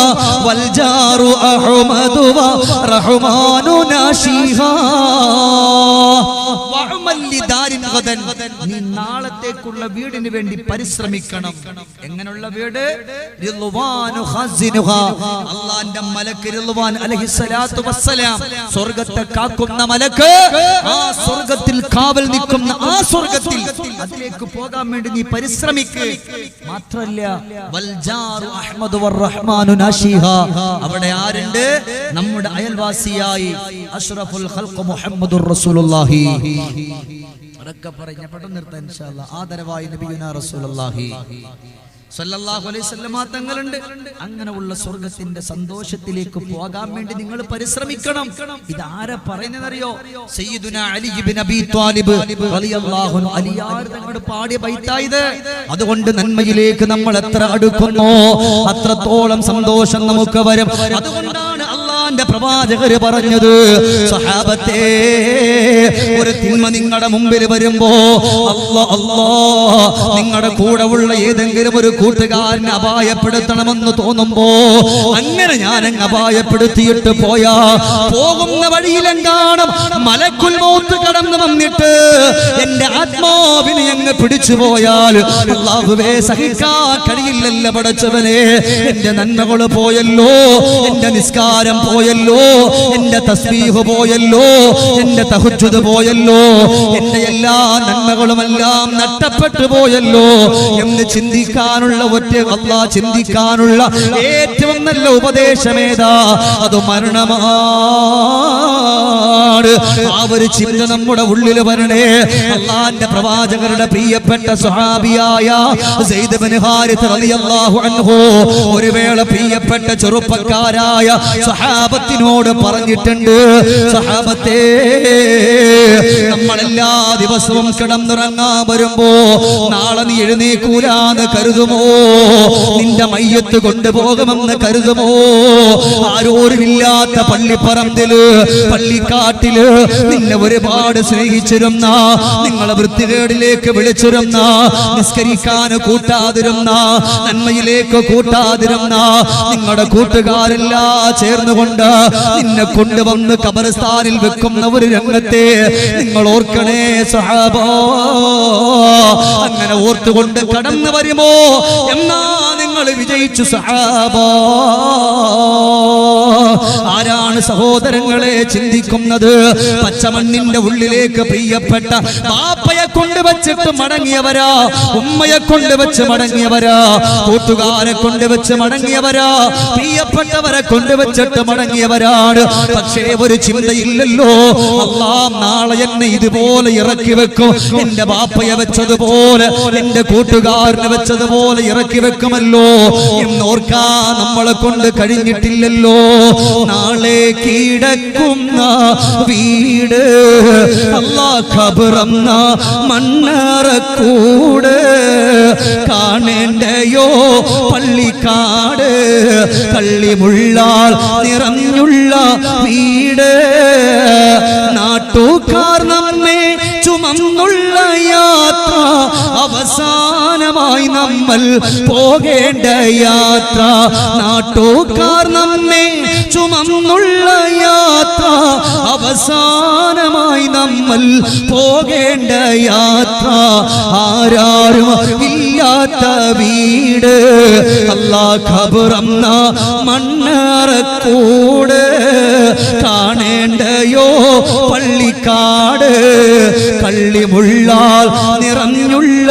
വൽജാറു അഹ്മദു വറഹ്മാനു നാശിഹാ. വഅമല്ലിദാരിൻ ഗദൻ, നീ നാളത്തേക്കുള്ള വീടിന് വേണ്ടി പരിശ്രമിക്കണം. എങ്ങനെയുള്ള വീട്? റിളവാനു ഖാസിനുഹാ, അല്ലാഹുവിന്റെ മലക്ക് റിളവാൻ അലൈഹിസ്സലാത്തു വസ്സലാം, സ്വർഗ്ഗത്തെ കാക്കുന്ന മലക്ക്, ആ സ്വർഗ്ഗത്തിൽ കാവൽ നിൽക്കുന്ന ആ സ്വർഗ്ഗത്തിൽ, അതിലേക്ക് പോകാൻ വേണ്ടി നീ പരിശ്രമിക്ക്. മാത്രല്ല വൽജാറു അഹ്മദു വറഹ്മാനു നാശിഹാ, അവിടെ ആരുണ്ട്? നമ്മുടെ അയൽവാസിയായി അഷ്റഫുൽ ഖൽഖ് മുഹമ്മദുർ റസൂലുള്ളാഹി. അതൊക്കെ പറഞ്ഞ പെട്ടെന്ന് നിർത്താം ഇൻഷാ അല്ലാഹ്. ആദരവായി നബിയുനാ റസൂലുള്ളാഹി. സല്ലല്ലാഹു അലൈഹി വസല്ലമ തങ്ങളുണ്ട്. അങ്ങനെയുള്ള സ്വർഗത്തിന്റെ സന്തോഷത്തിലേക്ക് പോകാൻ വേണ്ടി നിങ്ങൾ പരിശ്രമിക്കണം. ഇതാരാ പറയുന്നതെന്നറിയോ? സയ്യിദുനാ അലി ഇബ്നു അബീ ത്വാലിബ് റളിയല്ലാഹു അൻഹു അലിയാർ തങ്ങൾ പാടിയ ബൈത്തായത്. അതുകൊണ്ട് നന്മയിലേക്ക് നമ്മൾ എത്ര അടുക്കുന്നോ അത്രത്തോളം സന്തോഷം നമുക്ക് വരും. അതുകൊണ്ടാണ് അല്ലാഹുവിന്റെ പ്രവാചകർ പറഞ്ഞത്, സഹാബത്തെ, ഒരു തിന്മ നിങ്ങളുടെ മുമ്പിൽ വരുമ്പോ നിങ്ങളുടെ കൂടെ ഉള്ള ഏതെങ്കിലും ഒരു കൂട്ടുകാരനെ അപായപ്പെടുത്തണമെന്ന് തോന്നുമ്പോ അങ്ങനെ ഞാൻ അപായപ്പെടുത്തിയിട്ട് പോയാ പോകുന്ന വഴിയിലെങ്കാണം മലക്കുൽ മൗത്ത് കടന്നു വന്നിട്ട് എന്റെ ആത്മാവിനെ അങ്ങ് പിടിച്ചു പോയാൽ അല്ലാഹുവേ സഹിക്കാൻ കഴിയില്ലല്ലോ പടച്ചവനെ. എന്റെ നന്മകൾ പോയല്ലോ, എന്റെ നിസ്കാരം പോയല്ലോ, എന്റെ തസ്ബീഹ് പോയല്ലോ, എന്റെ തഹജ്ജുദ് പോയല്ലോ, എന്റെ എല്ലാ നന്മകളുമെല്ലാം നഷ്ടപ്പെട്ടു പോയല്ലോ എന്ന് ചിന്തിക്കാനുള്ള അല്ലാഹ് ചിന്തിക്കാനുള്ള ഏറ്റവും നല്ല ഉപദേശമേതാ? അത് മരണമാണ്. ആ ഒരു ചിന്ത നമ്മുടെ ഉള്ളിൽ വരണേ. അല്ലാഹുവിന്റെ പ്രവാചകരുടെ പ്രിയപ്പെട്ട സ്വഹാബിയായ സയ്യിദ് ഇബ്നു ഹാരിഥ റളിയല്ലാഹു അൻഹു ഒരു വേള പ്രിയപ്പെട്ട ചെറുപ്പക്കാരായ സ്വഹാബത്തിനോട് പറഞ്ഞിട്ടുണ്ട്, സഹാബത്തെ, നമ്മളെല്ലാ ദിവസവും കിടന്നുറങ്ങാൻ വരുമ്പോ നാളെ നീ എഴുന്നേക്കൂലാന്ന് കരുതുമോ? നിന്റെ മയ്യത്ത് കൊണ്ടുപോകുമെന്ന് കരുതുമോ? ആരോരുമില്ലാത്ത പള്ളിപ്പറമ്പില്, പള്ളിക്കാട്ടില് നിന്നെ ഒരുപാട് സ്നേഹിച്ചിരുന്ന, നിങ്ങളെ വൃത്തികേടിലേക്ക് വിളിച്ചിരുന്ന, നിസ്കരിക്കാൻ കൂട്ടാതിരുന്ന, നന്മയിലേക്ക് കൂട്ടാതിരുന്ന നിങ്ങളുടെ കൂട്ടുകാരെല്ലാം ചേർന്നുകൊണ്ട് നിന്നെ കൊണ്ടുവന്ന് ഖബർസ്ഥാനിൽ വെക്കുന്ന ഒരു രംഗത്തെ നിങ്ങൾ ഓർക്കണേ സഹാബാ. അങ്ങനെ ഓർത്തുകൊണ്ട് കടന്നു വരുമോ എന്നാ നിങ്ങൾ വിജയിച്ചു സഹാബാ. ആരാണ് സഹോദരങ്ങളെ ചിന്തിക്കുന്നത്? പച്ചമണ്ണിന്റെ ഉള്ളിലേക്ക് പ്രിയപ്പെട്ട ബാപ്പയെ കൊണ്ടുവച്ചിട്ട് മടങ്ങിയവരാ, ഉമ്മയെ കൊണ്ടുവച്ച് മടങ്ങിയവരാ, കൂട്ടുകാരെ കൊണ്ടുവച്ച് മടങ്ങിയവരാ, പ്രിയപ്പെട്ടവരെ കൊണ്ടുവച്ചിട്ട് മടങ്ങിയവരാണ്. പക്ഷേ ഒരു ചിന്തയില്ലല്ലോ, അല്ലാഹ് നാളെ എന്നെ ഇതുപോലെ ഇറക്കി വെക്കും, എന്റെ ബാപ്പയെ വെച്ചതുപോലെ, എന്റെ കൂട്ടുകാരനെ വെച്ചതുപോലെ ഇറക്കി വെക്കുമല്ലോ എന്നോർക്കാൻ നമ്മളെ കൊണ്ട് കഴിഞ്ഞിട്ടില്ലല്ലോ. നാളെ കിടക്കുന്ന വീട് അല്ലാഹ് ഖബറെന്ന മണ്ണറക്കൂട് കാണേണ്ടയോ പള്ളിക്കാട് കള്ളിമുള്ളാൽ നിറഞ്ഞുള്ള വീട് നാട്ടുകാർ നമ്മെ ചുമന്നുള്ള യാത്ര അവസാനമായി നമ്മൾ പോകേണ്ട യാത്ര നാട്ടുകാർ നമ്മെ ചുമന്നുള്ള യാത്ര അവസാനമായി നമ്മൾ പോകേണ്ട യാത്ര ആരാരും ഇല്ലാത്ത വീട് അല്ലാഹ് ഖബറെന്ന മണ്ണറക്കൂട് കാണേണ്ടയോ പള്ളിക്കാട് കള്ളിമുള്ളാൽ നിറഞ്ഞുള്ള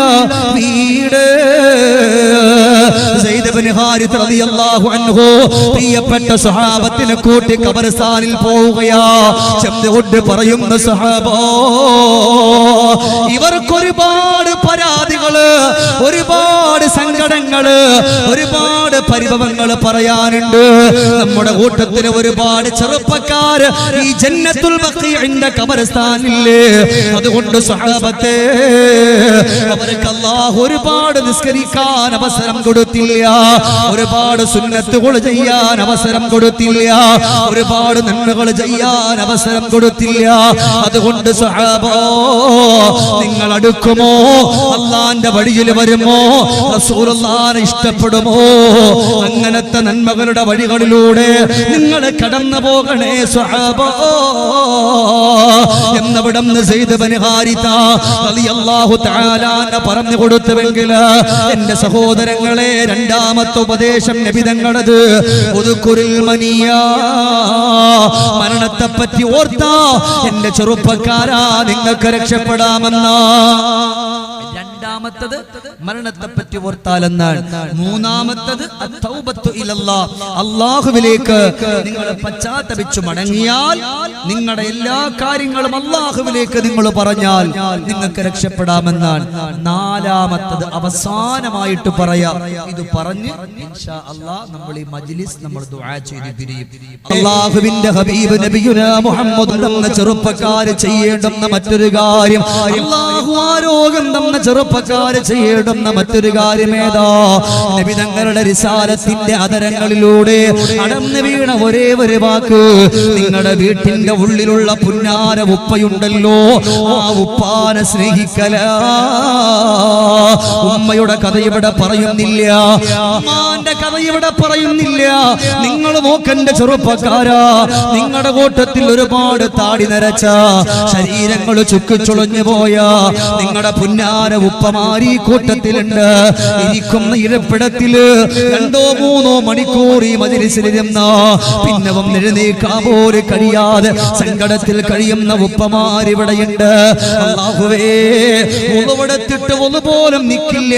വീട്. സയ്യിദ് ഇബ്നു ഹാരിഥ റളിയല്ലാഹു അൻഹു പ്രിയപ്പെട്ട സ്വഹാബത്തിനെ കൂട്ടി ഖബർസ്ഥാനിൽ പോവുകയാ. ശബ്ദകൊണ്ട് പറയുന്ന സ്വഹാബാ, ഇവർക്ക് ഒരുപാട് പരാതികള്, ഒരുപാട് സങ്കടങ്ങള്, ഒരുപാട് പരിഭവങ്ങൾ പറയാനുണ്ട്. നമ്മുടെ കൂട്ടത്തിൽ ഒരുപാട് ചെറുപ്പക്കാര് ഈ ജന്നത്തുൽ ബഖീഇന്റെ ഖബർസ്ഥാനില്ലേ. അതുകൊണ്ട് സ്വഹാബത്തെ, അവർക്ക് അല്ലാഹു ഒരുപാട് നിസ്കരിക്കാൻ അവസരം കൊടുത്തില്ല, ഒരുപാട് സുന്നത്തുകൾ ചെയ്യാൻ അവസരം കൊടുത്തില്ല, ഒരുപാട് നന്മകൾ ചെയ്യാൻ അവസരം കൊടുത്തില്ല. അതുകൊണ്ട് സ്വഹാബാ, നിങ്ങൾ അടുക്കുമോ? അല്ലാഹുവിന്റെ വഴിയിൽ വരുമോ? റസൂലുള്ളാഹിനെ ഇഷ്ടപ്പെടുമോ? അങ്ങനത്തെ നന്മകളുടെ വഴികളിലൂടെ നിങ്ങൾ കടന്നു പോകണേ സ്വഹാബാ എന്നവിടുന്ന് സയ്യിദ് ഇബ്നു ഹാരിഥ റളിയല്ലാഹു തആല പറഞ്ഞു കൊടുത്തുവെങ്കിൽ എന്റെ സഹോദരങ്ങളെ, രണ്ടാമത്തെ ഉപദേശം നബി തങ്ങളത് ഉദ്കുറുൽ മനിയ, മരണത്തെ പറ്റി ഓർത്താ എന്റെ ചെറുപ്പക്കാരാ നിങ്ങൾക്ക് രക്ഷപ്പെടാമെന്ന. രണ്ടാമത്തത് മരണത്തെ പറ്റി ഓർത്താലെന്നാണ്. മൂന്നാമത്തത് അത്തൗബത്തു ഇലല്ലാഹ്, അല്ലാഹുവിലേക്ക് നിങ്ങൾ പശ്ചാത്തപിച്ചു മടങ്ങിയാൽ നിങ്ങളുടെ എല്ലാ കാര്യങ്ങളും അല്ലാഹുവിലേക്ക് നിങ്ങൾ പറഞ്ഞാൽ നിങ്ങൾക്ക് രക്ഷപ്പെടാമെന്നാണ്. നാലാമത്തത് അവസാനമായിട്ട് പറയാം. ഇത് പറഞ്ഞ് ഇൻഷാ അല്ലാഹ് നമ്മൾ ഈ മജ്ലിസ് നമ്മൾ ദുആ ചെയ്ത് പിരിയും. അല്ലാഹുവിന്റെ ഹബീബ് നബിയുനാ മുഹമ്മദ് തന്ന ചെറുപ്പക്കാര് ചെയ്യേണ്ടുന്ന മറ്റൊരു കാര്യം, അല്ലാഹു ആരോഗ്യം തന്ന ചെറുപ്പക്കാര് ചെയ്യേണ്ടുന്ന മറ്റൊരു കാര്യം ഏതാ? നബി തങ്ങളുടെ റിസാലത്തിന്റെ അതരങ്ങളിലൂടെ അടർന്നു വീണ ഒരേ ഒരു വാക്ക്, നിങ്ങളുടെ വീട്ടിന്റെ ഉള്ളിലുള്ള പുന്നാര ഉപ്പയുണ്ടല്ലോ, ആ ഉപ്പാനെ സ്നേഹിക്കല. ഉമ്മയുടെ കഥ ഇവിടെ പറയുന്നില്ല, ഉമ്മാന്റെ കഥ ഇവിടെ പറയുന്നില്ല. നിങ്ങൾ നോക്കന്റെ ചെറുപ്പക്കാരാ, നിങ്ങളുടെ കൂട്ടത്തിൽ ഒരുപാട് താടി നരച്ച ശരീരങ്ങൾ ചുക്കിച്ചുളഞ്ഞു പോയ നിങ്ങളുടെ പുന്നാര ഉപ്പമാരി കൂട്ടത്തിലുണ്ട്. ഇരിക്കുന്ന ഇരപ്പിടത്തില് 2-3 മണിക്കൂർ ഈ മജ്‌ലിസിലിരുന്ന പിന്നെ എഴുന്നേക്കാൻ പോലും കഴിയാതെ സങ്കടത്തിൽ കഴിയുന്ന ഉപ്പമാരിവിടെയുണ്ട്. അല്ലാഹുവേ, ഉളവെടുത്തിട്ട് ഒന്നുപോലും നിൽക്കില്ല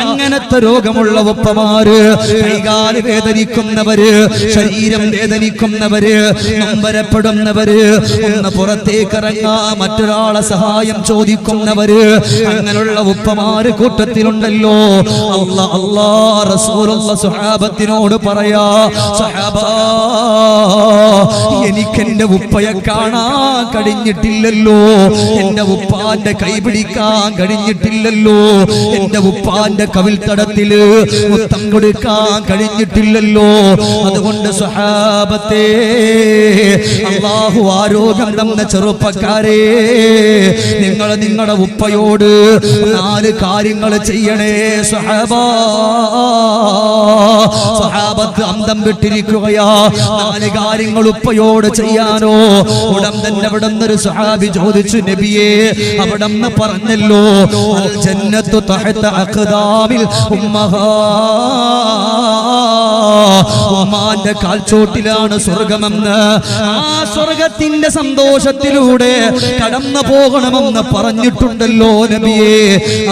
അങ്ങനത്തെ രോഗമുള്ള ഉപ്പമാര്, കൈകാല് വേദനിക്കുന്നവര്, ശരീരം വേദനിക്കുന്നവര്, നൊമ്പരപ്പെടുന്നവര്, ഒന്ന് പുറത്തേക്ക് ഇറങ്ങാ മറ്റൊരാളെ സഹായം ചോദിക്കുന്നവര്, അങ്ങനെയുള്ള ഉപ്പമാര് കൂട്ടത്തിലുണ്ടല്ലോ. റസൂലുള്ള സ്വഹാബത്തിനോട് പറയാ, സ്വഹാബാ, എനിക്കെന്റെ ഉപ്പയെ കാണാൻ കഴിഞ്ഞിട്ടില്ലല്ലോ, എന്റെ ഉപ്പാന്റെ കൈ പിടിക്കാൻ കഴിഞ്ഞിട്ടില്ലല്ലോ, എന്റെ ഉപ്പാന്റെ കവിൾത്തടത്തില് മുത്തം കൊടുക്കാൻ കഴിഞ്ഞിട്ടില്ലല്ലോ. അതുകൊണ്ട് സ്വഹാബത്തെ, അല്ലാഹു ആരോഗ്യം തന്ന ചെറുപ്പക്കാരെ, നിങ്ങൾ നിങ്ങളുടെ ഉപ്പയോട് 4 കാര്യങ്ങൾ ചെയ്യണേ സ്വഹാബാ. സ്വഹാബത്ത് അന്തം വിട്ടിരിക്കുകയാ. 4 കാര്യങ്ങൾ ഉപ്പയോട് ചെയ്യാനോ? ഉടൻ തന്നെ അവിടെ നിന്നൊരു സ്വഹാബി ചോദിച്ചു, നബിയേ, അവിടെ നിന്ന് പറഞ്ഞല്ലോ അൽ ജന്നത്തു തഹത അഖ്ദാമിൽ ഉമ്മഹാ, ഉമ്മാന്റെ കാൽച്ചോട്ടിലാണ് സ്വർഗമെന്ന്. ആ സ്വർഗത്തിന്റെ സന്തോഷത്തിലൂടെ കടന്നു പോകണമെന്ന് പറഞ്ഞിട്ടുണ്ടല്ലോ നബിയേ.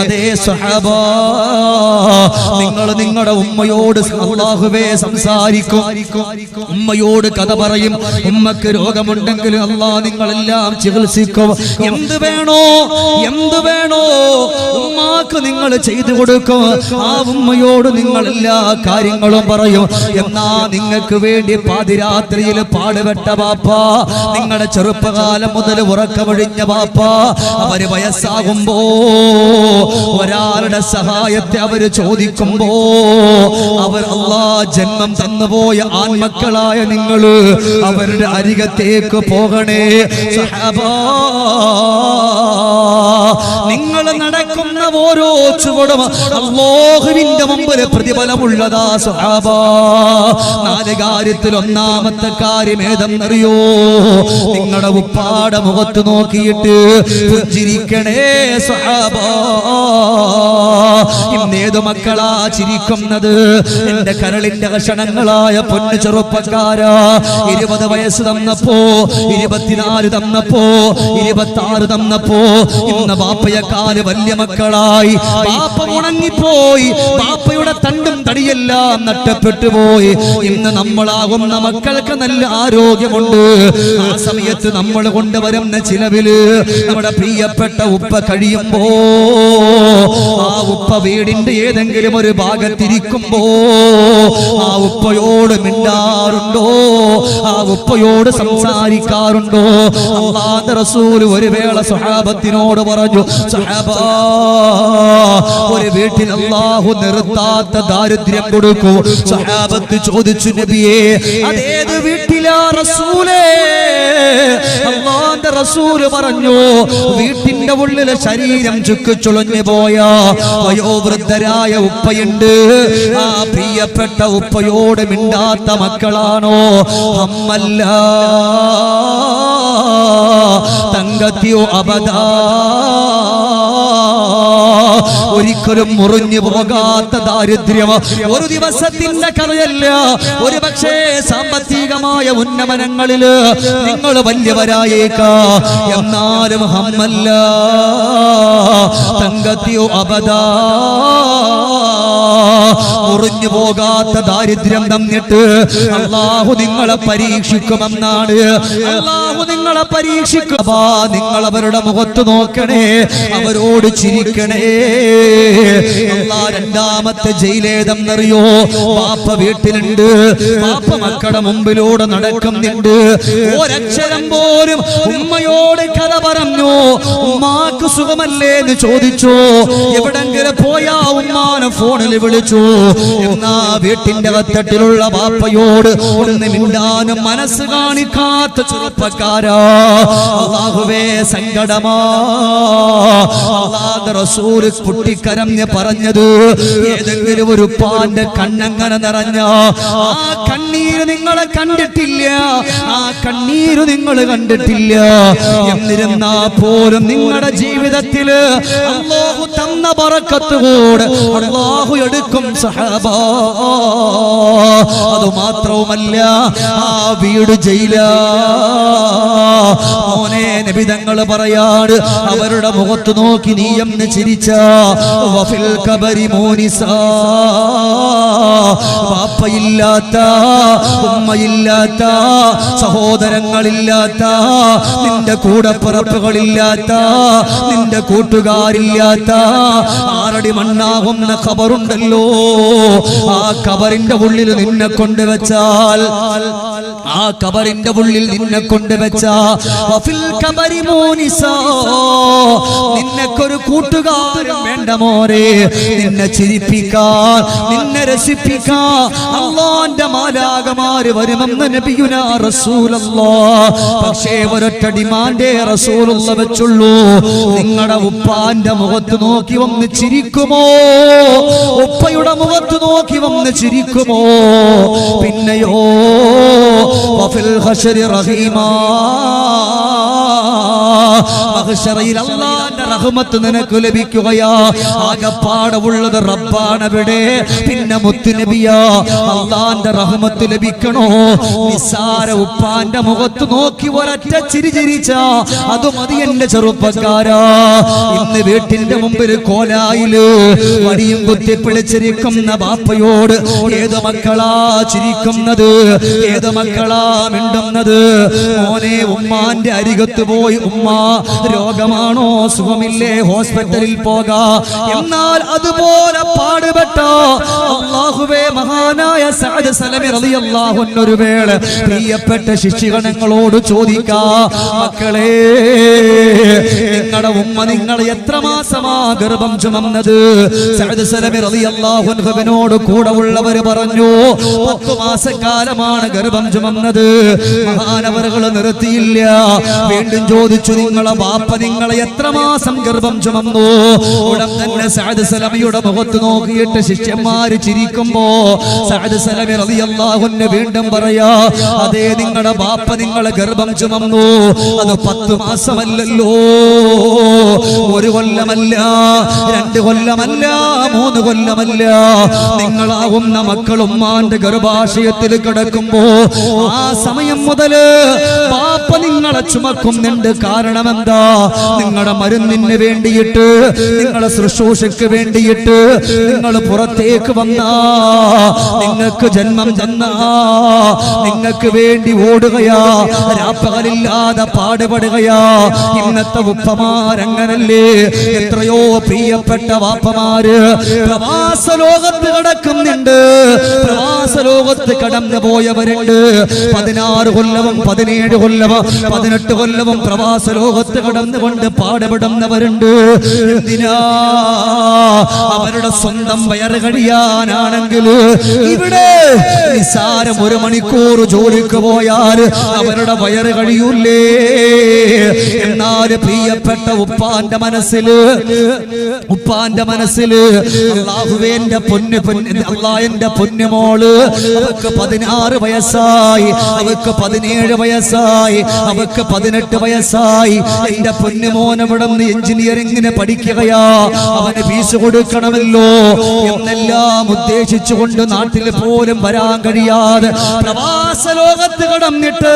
അതേ സ്വഹാബാ, നിങ്ങൾ നിങ്ങളുടെ ഉമ്മയോട് അല്ലാഹുവേ സംസാരിക്കും, ഉമ്മയോട് കഥ പറയും. ഉമ്മക്ക് രോഗമുണ്ടെങ്കിൽ അല്ലാഹ് നിങ്ങളെല്ലാം ചികിത്സിക്കും. എന്ത് വേണോ ഉമ്മാക്ക് നിങ്ങൾ ചെയ്തു കൊടുക്കും. ആ ഉമ്മയോട് നിങ്ങൾ എല്ലാ കാര്യങ്ങളും പറയും. എന്നാ നിങ്ങൾക്ക് വേണ്ടി പാതിരാത്രിയിൽ പാടുപെട്ട ബാപ്പ, നിങ്ങളുടെ ചെറുപ്പകാലം മുതൽ ഉറക്കമൊഴിഞ്ഞ ബാപ്പ, അവര് വയസ്സാകുമ്പോ ഒരാളുടെ സഹായത്തെ അവര് ചോദിക്കുമ്പോ അവർ അല്ലാഹ് ജന്മം തന്നുപോയ ആൺമക്കളായ നിങ്ങള് അവരുടെ അരികത്തേക്ക് പോകണേ സഹാബാ. നിങ്ങൾ നടക്കുന്ന ഓരോ ചുവടും അല്ലാഹുവിന്റെ മുമ്പിൽ പ്രതിഫലമുള്ളതാ സഹാബാ. 4 കാര്യത്തിൽ ഒന്നാമത്തെ കാര്യം ഏതെന്നറിയോ? നിങ്ങളുടെ ഉപ്പാടെ മുഖത്ത് നോക്കിയിട്ട് പുഞ്ചിരിക്കണേ സഹാബാ. ഇന്നേത് മക്കളാ ചിരിക്കുന്നത്? എന്റെ കരളിന്റെ കഷണങ്ങളായ പൊന്നു ചെറുപ്പക്കാരാ, 20 വയസ്സ് തന്നപ്പോ, 24 തന്നപ്പോ, 26 തന്നപ്പോ, ഇന്ന് ബാപ്പയെക്കാല് വലിയ മക്കളായി. ബാപ്പ ഉണങ്ങിപ്പോയി, ബാപ്പയുടെ തണ്ടും തടിയെല്ലാം നഷ്ടപ്പെട്ടു പോയി. ഇന്ന് നമ്മളാകുന്ന മക്കൾക്ക് നല്ല ആരോഗ്യമുണ്ട്. ആ സമയത്ത് നമ്മൾ കൊണ്ടുവരുന്ന ചിലവില് നമ്മുടെ പ്രിയപ്പെട്ട ഉപ്പ കഴിയുമ്പോ, ആ ഉപ്പ വീടിന്റെ ഏതെങ്കിലും ഒരു ഭാഗത്തിരിക്കുമ്പോ ആ ഉപ്പയോട് മിണ്ടാറുണ്ടോ? ആ ഉപ്പയോട് സംസാരിക്കാറുണ്ടോ? അല്ലാഹുവിന്റെ റസൂൽ ഒരു വേള സ്വഹാബത്തിനോട് പറഞ്ഞു, സ്വഹാബാ, ഒരു വീട്ടിൽ അല്ലാഹു നിർത്താത്ത ദാരിദ്ര്യം കൊടുക്കൂ. സ്വഹാബത്ത് ചോദിച്ചു, നബിയേ, അതേത് വീട്ടിലാ റസൂലേ? അല്ലാഹുവിന്റെ റസൂൽ പറഞ്ഞു, വീട്ടിന്റെ ഉള്ളിലെ ശരീരം ചുക്കിച്ചുളഞ്ഞു പോയ വയോവൃദ്ധരായ ഉപ്പയുണ്ട്. ആ പ്രിയപ്പെട്ട ഉപ്പയോട് മിണ്ടാത്ത മക്കളാണോ? അമ്മല്ല തങ്കത്തിയോ അബദാ, ഒരിക്കലും മുറിഞ്ഞു പോകാത്ത ദാരിദ്ര്യം ഒരു ദിവസത്തിന്റെ കഥയല്ല. ഒരു പക്ഷേ സാമ്പത്തികമായ ഉന്നമനങ്ങളിൽ നിങ്ങൾ വലിയവരായേക്കാം, എന്നാലും ഹമ്മല്ല തങ്കത്തിയോ അബദാ. മുറിഞ്ഞു പോകാത്ത ദാരിദ്ര്യം തന്നിട്ട് അല്ലാഹു നിങ്ങളെ പരീക്ഷിക്കുമെന്നാണ്. അല്ലാഹു നിങ്ങളെ പരീക്ഷിക്കും. നിങ്ങൾ അവരുടെ മുഖത്ത് നോക്കണേ, അവരോട് ചിരിക്കണേ. രണ്ടാമത്തെ ജയിലേതെന്നറിയോ? ബാപ്പ വീട്ടിലുണ്ട്, ബാപ്പ മക്കളുടെ മുമ്പിലൂടെ നടക്കുന്നുണ്ട്, ഒരക്ഷരം പോലും ഉമ്മയോട് കഥ പറഞ്ഞു. ഉമ്മാക്ക് സുഖമല്ലേ എന്ന് ചോദിച്ചു. എവിടെങ്കിലും പോയാ ഉമ്മാനെ ഫോണിൽ വിളിച്ചു. എന്നാ വീട്ടിന്റെ വത്തട്ടിലുള്ള ബാപ്പയോട് ഒന്ന് മിണ്ടാനും മനസ്സ് കാണിക്കാത്ത ചെറുപ്പക്കാരാ. അല്ലാഹുവേ സങ്കടമാ. അല്ലാഹുവിന്റെ റസൂൽ പൊട്ടിക്കരഞ്ഞ് പറഞ്ഞത്, ഏതെങ്കിലും ഒരു ഉപ്പാന്റെ കണ്ണങ്ങനെ നിറഞ്ഞ ആ കണ്ണീര് നിങ്ങളെ കണ്ടിട്ടില്ല, ആ കണ്ണീര് നിങ്ങൾ കണ്ടിട്ടില്ല. എന്നിരുന്നാ പോലും നിങ്ങളുടെ ജീവിതത്തില് അല്ലാഹു തന്ന ബറക്കത്ത് കൂടെ അല്ലാഹു എടുക്കും സഹബാ. അത് മാത്രവുമല്ല, ആ വീട് ജയിലാ. മോനെ നബി തങ്ങൾ പറയാണ്, അവരുടെ മുഖത്ത് നോക്കി നീ എന്ന് ചിരിച്ച വഫിൽ ഖബരി മൂനിസാ. ബാപ്പയില്ലാത്ത, ഉമ്മയില്ലാത്ത, സഹോദരങ്ങളില്ലാത്ത, നിന്റെ കൂടപ്പിറപ്പുകളില്ലാത്ത, നിന്റെ കൂട്ടുകാരില്ലാത്ത ആറടി മണ്ണാകുന്ന ഖബറുണ്ടല്ലോ, ആ ഖബറിന്റെ ഉള്ളിൽ നിന്നെ കൊണ്ടുവച്ചാൽ, ആ ഖബറിന്റെ ഉള്ളിൽ നിന്നെ കൊണ്ടുവച്ചാ വഫിൽ ഖബരി മൂനിസാ. നിനക്കൊരു കൂട്ടുകാരൻ വേണ്ട മോരെ, നിന്നെ ചിരിപ്പിക്കാൻ, നിന്നെ രസിപ്പിക്കാൻ അല്ലാഹുവിന്റെ മാലാഖമാര് വരുമെന്ന് നബിയുനാ റസൂലുള്ളാഹ്. പക്ഷേ ഒരൊറ്റ ഡിമാൻഡേ റസൂലുള്ളാഹ് വെച്ചുള്ളൂ, നിങ്ങളുടെ ഉപ്പാന്റെ മുഖത്ത് നോക്കി വന്ന് ചിരിക്കുമോ? ഉപ്പയുടെ മുഖത്ത് നോക്കി വന്ന് ചിരിക്കുമോ? പിന്നെയോ വഫിൽ ഹശരി റഹീമാ. മഹ്ശറയിൽ അല്ലാഹുവിന്റെ റഹ്മത്ത് നിനക്ക് ലഭിക്കുകയാ. ആകപ്പാടുള്ളത് റബ്ബാണവിടെ, പിന്നെ മുത്തുനബിയാ. അല്ലാഹുവിന്റെ റഹ്മത്ത് ലഭിക്കണോ? നിസാര ഉപ്പാന്റെ മുഖത്ത് നോക്കി ഒരൊറ്റ ചിരി ചിരിച്ച അത് മതി എന്റെ ചെറുപ്പക്കാരാ. ഇന്ന് വീട്ടിന്റെ മുമ്പിൽ കോലായില് വടിയും കുത്തിപ്പിടിച്ചിരിക്കുന്ന ബാപ്പയോട് ഏത് മക്കളാ ചിരിക്കുന്നത്? ഏത് മക്കളാ മിണ്ടുന്നത്? മോനെ ഉമ്മാന്റെ അരികത്ത് പോയി, ഉമ്മ രോഗമാണോ, സുഖമില്ലേ, ഹോസ്പിറ്റലിൽ പോകാ. എന്നാൽ അതുപോലെ പാടുപെട്ട അല്ലാഹുവേ മഹാനായ സഅദ് സലമി റളിയല്ലാഹു അൻഹു ഒരു വേള പ്രിയപ്പെട്ട ശിഷ്യഗണങ്ങളോട് ചോദിക്കാ, മക്കളെ നിങ്ങളുടെ ഉമ്മ നിങ്ങളെ എത്ര മാസമാ ഗർഭം ചുമന്നത്? സഅദ് സലമി റളിയല്ലാഹു അൻഹുവിനോട് കൂടെ ഉള്ളവര് പറഞ്ഞു, 10 മാസക്കാലമാണ് ഗർഭം ചുമന്നത്. മഹാനവറുകൾ നിർത്തിയില്ല, വീണ്ടും ചോദിച്ചു, നിങ്ങളെ ബാപ്പ നിങ്ങളെ എത്ര മാസം ഗർഭം ചുമന്നു? ഉടൻ തന്നെ സഅദ് സലമിയുടെ മുഖത്ത് നോക്കിയിട്ട് ശിഷ്യന്മാര് ചിരിക്കുമ്പോ സഅദ് സലമി റളിയല്ലാഹു അൻഹു വീണ്ടും പറയാ, അതേ നിങ്ങളുടെ ബാപ്പ നിങ്ങളെ ഗർഭം ചുമന്നു, അത് 10 മാസമല്ലല്ലോ, 1 കൊല്ലമല്ല, 2 കൊല്ലമല്ല, 3 കൊല്ലമല്ല. നിങ്ങളാവുന്ന മക്കൾ ഉമ്മാന്റെ ഗർഭാശയത്തിൽ കിടക്കുമ്പോ ആ സമയം മുതല് ബാപ്പ നിങ്ങളെ ചുമക്കുന്നുണ്ട്. കാരണം എന്താ? നിങ്ങളുടെ മരുന്നിന് വേണ്ടിയിട്ട്, നിങ്ങളെ ശുശ്രൂഷയ്ക്ക് വേണ്ടിയിട്ട് നിങ്ങൾ പുറത്തേക്ക് വന്നാ, നിങ്ങൾക്ക് ജന്മം തന്നാ, നിങ്ങൾക്ക് വേണ്ടി ഓടുകയാ, രാപ്പകലില്ലാതെ പാടുപെടുകയാ. ഇന്നത്തെ ഉപ്പമാരങ്ങനല്ലേ? എത്രയോ പ്രിയപ്പെട്ട വാപ്പമാര് പ്രവാസ ലോകത്ത് കിടക്കുന്നുണ്ട്, പ്രവാസ ലോകത്ത് കടന്നു പോയവരുണ്ട്. 16 കൊല്ലവും 17 കൊല്ലവും 18 കൊല്ലവും പ്രവാസ ലോകത്ത് കടന്നുകൊണ്ട് പാടുപെടുന്നവരുണ്ട്. എന്തിനാ? അവരുടെ സ്വന്തം വയറ് കഴിയാനാണെങ്കിൽ ഇവിടെ നിസാരം 1 മണിക്കൂർ ജോലിക്ക് പോയാൽ അവരുടെ വയറ് കഴിയൂലേ? എന്നാൽ പ്രിയപ്പെട്ട ഉപ്പാന്റെ മനസ്സില്, ഉപ്പാന്റെ മനസ്സില് അല്ലാഹുവേ എന്റെ പൊന്നു അല്ലാഹുവിന്റെ പൊന്നുമോള്, അവർക്ക് 16 വയസ്സായി, അവർക്ക് 17 വയസ്സായി, അവർക്ക് 18 വയസ്സായി. എന്റെ പൊന്നുമോൻ അവിടെ നിന്ന് എഞ്ചിനീയറിംഗിന് പഠിക്കുകയാ, അവന് ഫീസ് കൊടുക്കണമല്ലോ എന്നെല്ലാം ഉദ്ദേശിച്ചുകൊണ്ട് നാട്ടിൽ പോലും വരാൻ കഴിയാതെ പ്രവാസ ലോകത്ത് കടന്നിട്ട്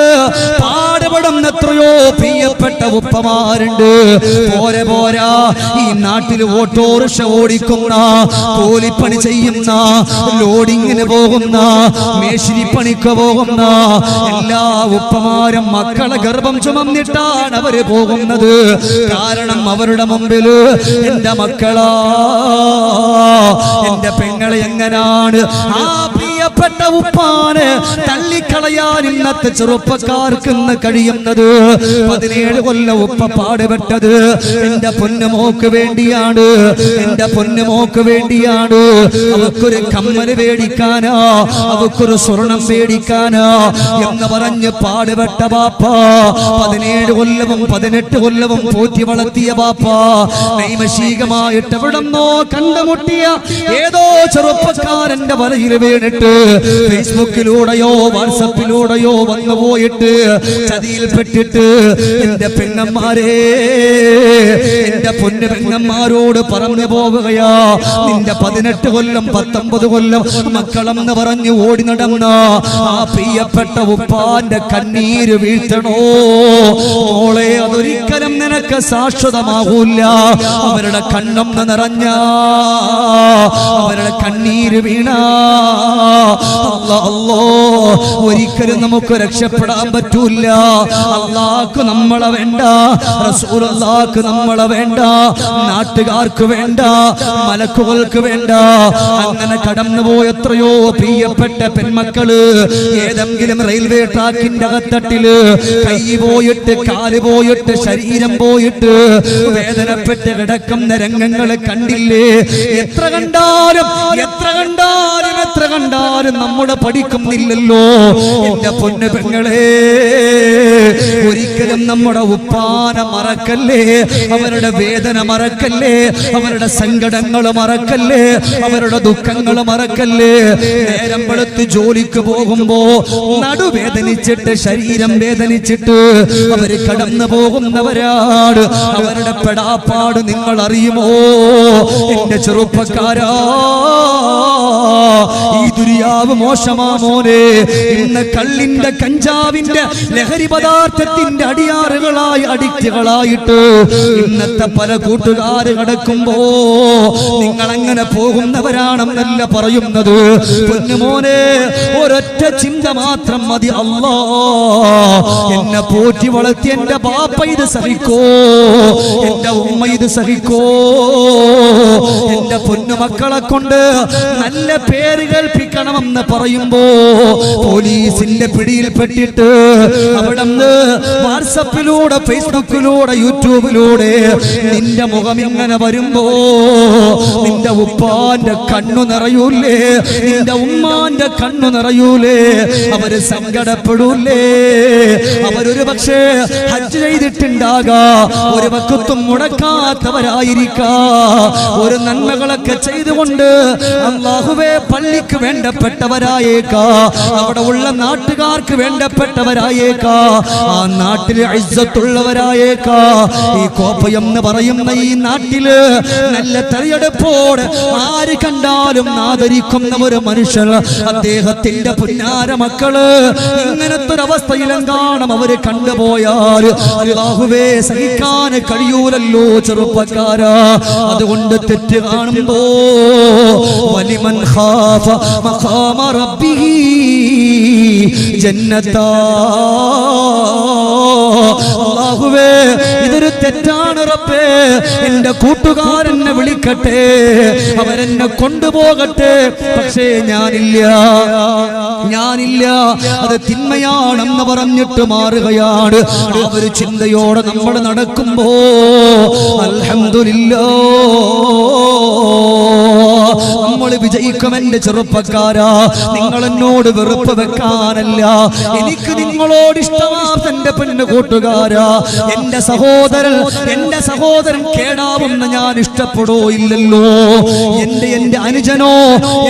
പാടുപെടുന്ന എത്രയോ പ്രിയപ്പെട്ട ഉപ്പമാരുണ്ട്. പോരാ ഈ നാട്ടിൽ ഓട്ടോറിക്ഷ ഓടിക്കുന്ന, കൂലിപ്പണി ചെയ്യുന്ന, ലോഡിങ്ങിന് പോകുന്ന, മേശിരിപ്പണിക്ക് പോകുന്ന എല്ലാ ഉപ്പമാരും മക്കളെ ഗർഭം ചുമന്നിട്ടാണ് അവര് പോകുന്നത്. കാരണം അവരുടെ മുമ്പിൽ എന്റെ മക്കളാ, എന്റെ പെങ്ങളെ എങ്ങനാണ് ആ പ്രിയപ്പെട്ട ഉപ്പാന് തള്ളിക്കളയാൻ ഇന്നത്തെ ചെറുപ്പക്കാർക്ക് ഇന്ന് കഴിയുന്നത്? 17 കൊല്ലം ഉപ്പ പാടുപെട്ടത് എന്റെ പൊന്നുമോക്ക് വേണ്ടിയാണ്, എന്റെ പൊന്നുമോക്ക് വേണ്ടിയാണ്. അവക്കൊരു കമ്മല് മേടിക്കാനാ, അവക്കൊരു സ്വർണം മേടിക്കാനാ എന്ന് പറഞ്ഞ് പാടുപെട്ട ബാപ്പ, 17 കൊല്ലവും 18 കൊല്ലവും പോറ്റി വളർത്തിയ ബാപ്പ നൈമശീകമായിട്ട് എവിടെന്നോ കണ്ടുമുട്ടിയ ഏതോ ചെറുപ്പക്കാരന്റെ വലയിൽ വീണിട്ട് ഫേസ്ബുക്കിലൂടെയോ വാട്സപ്പിലൂടെയോ വന്നു പോയിട്ട് ചതിയിൽപ്പെട്ടിട്ട് എന്റെ പെങ്ങന്മാരെ, എന്റെ പൊന്നു പെങ്ങന്മാരോട് പറഞ്ഞു പോവുകയാ, നിന്റെ 18 കൊല്ലം 19 കൊല്ലം മക്കളെന്ന് പറഞ്ഞു ഓടി നടന്ന ആ പ്രിയപ്പെട്ട ഉപ്പാന്റെ കണ്ണീര് വീഴ്ത്തണോ മോളെ? അതൊരിക്കലും നിനക്ക് ശാശ്വതമാകൂല. അവരുടെ കണ്ണൊന്ന് നിറഞ്ഞ, അവരുടെ കണ്ണീര് വീണ അല്ലാഹ് ഒരിക്കലും നമുക്ക് രക്ഷപ്പെടാൻ പറ്റൂല. അല്ലാഹ്ക്ക് നമ്മളെ വേണ്ട, റസൂലുള്ളാഹിക്ക് നമ്മളെ വേണ്ട, നാട്ടുകാർക്ക് വേണ്ട, മലക്കുകൾക്ക് വേണ്ട. അങ്ങനെ കടന്നുപോയ എത്രയോ പ്രിയപ്പെട്ട പെൺമക്കള് ഏതെങ്കിലും റെയിൽവേ ട്രാക്കിന്റെ അകത്തട്ടില് കൈ പോയിട്ട്, കാല് പോയിട്ട്, ശരീരം പോയിട്ട് വേദനപ്പെട്ട് കിടക്കുന്ന രംഗങ്ങള് കണ്ടില്ലേ? എത്ര കണ്ടാലും നമ്മുടെ പഠിക്കുന്നില്ലല്ലോ. എന്റെ പൊന്നു പെങ്ങളെ, ഒരിക്കലും നമ്മുടെ ഉപ്പാനെ മറക്കല്ലേ, അവരുടെ വേദന മറക്കല്ലേ, അവരുടെ സങ്കടങ്ങൾ മറക്കല്ലേ, അവരുടെ ദുഃഖങ്ങൾ മറക്കല്ലേ. നേരം വെളുത്ത് ജോലിക്ക് പോകുമ്പോ നടുവേദനിച്ചിട്ട്, ശരീരം വേദനിച്ചിട്ട് അവര് കടന്നു പോകുന്നവരാണ്. അവരുടെ പെടാപ്പാട് നിങ്ങൾ അറിയുമോ? എന്റെ ചെറുപ്പക്കാരാ, ഈ ദുരിയാവ് മോശമാ മോനെ. ഇന്ന് കള്ളിന്റെ, കഞ്ചാവിന്റെ, ലഹരി പദാർത്ഥത്തിന്റെ അടിയാറുകളായി, അഡിക്റ്റുകളായിട്ട് ഇന്നത്തെ പല കൂട്ടുകാര് കിടക്കുമ്പോ നിങ്ങൾ അങ്ങനെ പോകുന്നവരാണെന്നല്ല പറയുന്നത്. പൊന്നുമോനെ, ഒരൊറ്റ ചിന്ത മാത്രം മതി. അല്ലാ, എന്നെ പോറ്റി വളർത്തി എന്റെ ബാപ്പ ഇത് സഹിക്കോ, എന്റെ ഉമ്മ ഇത് സഹിക്കോ? എന്റെ പൊന്നുമക്കളെ കൊണ്ട് നല്ല പേര് കേൾപ്പിക്കണമെന്ന് പറയുമ്പോ പോലീസിന്റെ പിടിയിൽപ്പെട്ടിട്ട് അവിടെ വാട്സപ്പിലൂടെ, ഫേസ്ബുക്കിലൂടെ, യൂട്യൂബിലൂടെ നിന്റെ മുഖം ഇങ്ങനെ വരുമ്പോ നിന്റെ ഉപ്പാന്റെ കണ്ണു നിറയൂലേ? നിന്റെ ഉമ്മാന്റെ കണ്ണു നിറയൂലേ? അവര് സങ്കടപ്പെടൂലേ? അവരൊരു പക്ഷേ ഹജ്ജ് ചെയ്തിട്ടുണ്ടാകാ, ഒരു വക്കത്തും മുടക്കാത്തവരായിരിക്കാ, ഒരു നന്മകളൊക്കെ ചെയ്തുകൊണ്ട് അല്ലാഹുവേ പള്ളിക്ക് വേണ്ടപ്പെട്ടവരായേക്കാ, അവിടെ ഉള്ള നാട്ടുകാർക്ക് വേണ്ടപ്പെട്ടവരായേക്കാ, ആ നാട്ടിൽ ഇസ്സത്തുള്ളവരായേക്കാ. ഈ കോപ്പയം എന്ന് പറയുന്ന ഈ നാട്ടില് നല്ല തെരഞ്ഞെടുപ്പോട് ആര് കണ്ടാലും ആദരിക്കുന്ന ഒരു മനുഷ്യർ, അദ്ദേഹത്തിന്റെ പുന്നാര മക്കള് ഇങ്ങനത്തെ ഒരു അവസ്ഥയിലെങ്കാണം അവര് കണ്ടുപോയാൽ അല്ലാഹുവേ സഹിക്കാൻ കഴിയൂലല്ലോ ചെറുപ്പക്കാരാ. അതുകൊണ്ട് തെറ്റ് കാണുമ്പോ വലിമൻ ഖാഫ മഖാമ റബ്ബിഹി ജന്നത്താ. അല്ലാഹുവേ, ഇതൊരു തെറ്റാണ് റബ്ബേ, എന്റെ കൂട്ടുകാരെന്നെ വിളിക്കട്ടെ, അവരെന്നെ കൊണ്ടുപോകട്ടെ, പക്ഷേ ഞാനില്ല, അത് തിന്മയാണെന്ന് പറഞ്ഞിട്ട് മാറുകയാണ്. ആ ഒരു ചിന്തയോടെ നമ്മൾ നടക്കുമ്പോ അൽഹംദുലില്ലാഹ് നമ്മൾ വിജയിക്കും എന്റെ ചെറുപ്പക്കാരാ. നിങ്ങൾ എന്നോട് വെറുപ്പ് വെക്കാനല്ല, എനിക്ക് നിങ്ങളോട് ഇഷ്ടമാണ് എന്റെ പെണ്ണ് കൂട്ടുകാരാ. എന്റെ സഹോദരൻ കേടാവുന്ന ഞാൻ ഇഷ്ടപ്പെടോ ഇല്ലല്ലോ. എന്റെ അനുജനോ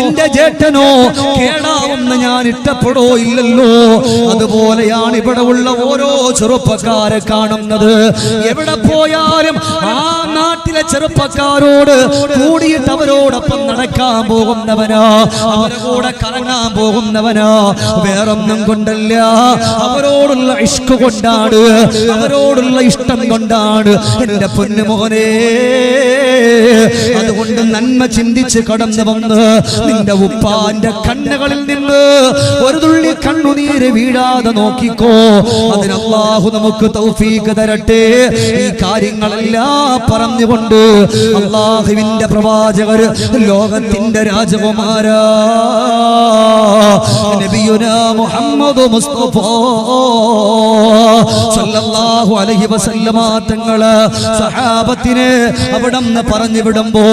എന്റെ ജേട്ടനോ കേടാവുന്ന ഞാൻ ഇഷ്ടപ്പെടോ ഇല്ലല്ലോ. അതുപോലെയാണ് ഇവിടെ ഉള്ള ഓരോ ചെറുപ്പക്കാരെ കാണുന്നത്. എവിടെ പോയാലും ആ നാട്ടിലെ ചെറുപ്പക്കാരോട് കൂടിയിട്ട് അവരോടൊപ്പം നടക്കാൻ പോകുന്നവനാ, അവരുടെ കൂടെ കറങ്ങാൻ പോകുന്നവനാ. വേറൊന്നും കൊണ്ടല്ല, അവരോടുള്ള ഇഷ്ക് കൊണ്ടാണ്, അവരോടുള്ള ഇഷ്ടം കൊണ്ടാണ് എന്റെ പൊന്നുമോനെ. അതുകൊണ്ട് നന്മ ചിന്തിച്ച് കടന്നു വന്ന് നിന്റെ ഉപ്പാന്റെ കണ്ണുകളിൽ നിന്ന് ഒരു തുള്ളി കണ്ണുനീര് വീഴാതെ നോക്കിക്കോ. അതിന് അല്ലാഹു നമുക്ക് തൗഫീഖ് തരട്ടെ. ഈ കാര്യങ്ങളെല്ലാം പറഞ്ഞുകൊണ്ട് അല്ലാഹുവിന്റെ പ്രവാചകർ, ലോകത്തിന്റെ രാജകുമാരാ നബിയുനാ മുഹമ്മദ് മുസ്തഫ സല്ലല്ലാഹു അലൈഹി വസല്ലമ തങ്ങള് സഹാബത്തിനെ അവിടുന്ന് പറഞ്ഞു വിടുമ്പോ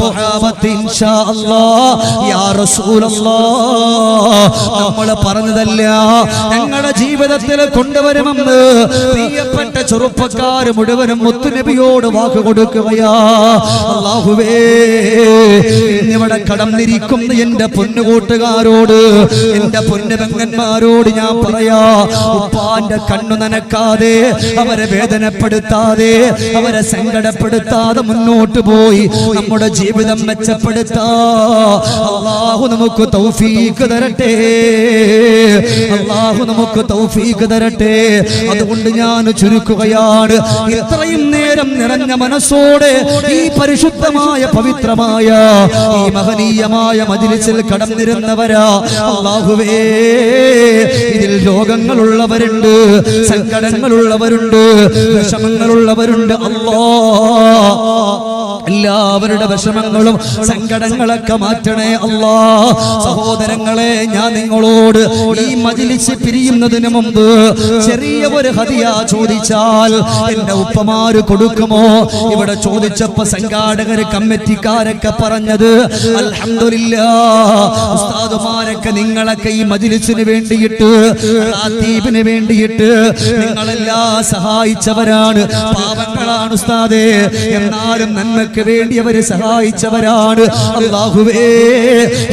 സഹാബത്ത് ഇൻഷാ അല്ലാഹ് യാ റസൂലല്ലാഹ് നമ്മൾ പറഞ്ഞതല്ല, ഞങ്ങളുടെ ജീവിതത്തിൽ കൊണ്ടുവരുമെന്ന് പ്രിയപ്പെട്ട ചെറുപ്പക്കാർ മുഴുവനും മുത്തുനബിയോട് വാക്ക് കൊടുക്കുകയാ. അല്ലാഹുവേ, ഇന്നിവിടെ കടന്നിരിക്കുന്ന എന്റെ പൊന്നുകൂട്ടുകാരോട്, എന്റെ പൊന്നുപെങ്ങന്മാരോട് ഞാൻ പറയാ, ഉപ്പാന്റെ കണ്ണു നനക്കാതെ, അവരെ വേദനപ്പെടുത്താതെ, അവരെ സങ്കടപ്പെടുത്താതെ മുന്നോട്ട് പോയി നമ്മുടെ ജീവിതം മെച്ചപ്പെടുത്താ അല്ലാഹു നമുക്ക് തൗഫീഖ് തരട്ടെ. അല്ലാഹു നമുക്ക് തൗഫീഖ് തരട്ടെ. അതുകൊണ്ട് ഞാൻ ചുരുക്കുകയാണ്, ഇത്രയും നേരം നിറഞ്ഞ മനസ്സോടെ ഈ പരിശുദ്ധമായ പവിത്രമായ ഈ മഹനീയമായ മജ്‌ലിസിൽ കടന്നിരുന്നവരാ. അല്ലാഹുവേ, ഇതിൽ രോഗങ്ങളുള്ളവരുണ്ട്, സങ്കടങ്ങളുള്ളവരുണ്ട്, വിഷമങ്ങളുള്ളവരുണ്ട്. അല്ലാഹ് എല്ലാവരുടെ വിഷമങ്ങളും സങ്കടങ്ങളൊക്കെ മാറ്റണേ അല്ലാ. സഹോദരങ്ങളെ, ഞാൻ നിങ്ങളോട് ഈ മജ്‌ലിസ് പിരിയുന്നതിന് മുമ്പ് ചെറിയ ഒരു ഹദിയ ചോദിച്ചാൽ എന്റെ ഉപ്പമാര് കൊടുക്കുമോ? ഇവിടെ ചോദിച്ചപ്പോ സംഘാടകര് കമ്മിറ്റിക്കാരൊക്കെ പറഞ്ഞത് അൽഹംദുലില്ലാഹ്, ഉസ്താദുമാരൊക്കെ നിങ്ങളൊക്കെ ഈ മജ്‌ലിസിന് വേണ്ടിയിട്ട്, ഖാതീബിന് വേണ്ടിയിട്ട് നിങ്ങളെല്ലാം സഹായിച്ചവരാണ്. പാവങ്ങളാണ് ഉസ്താദേ, എന്നാലും നന്മ വേണ്ടി അവരെ സഹായിച്ചവരാണ്. അല്ലാഹുവേ,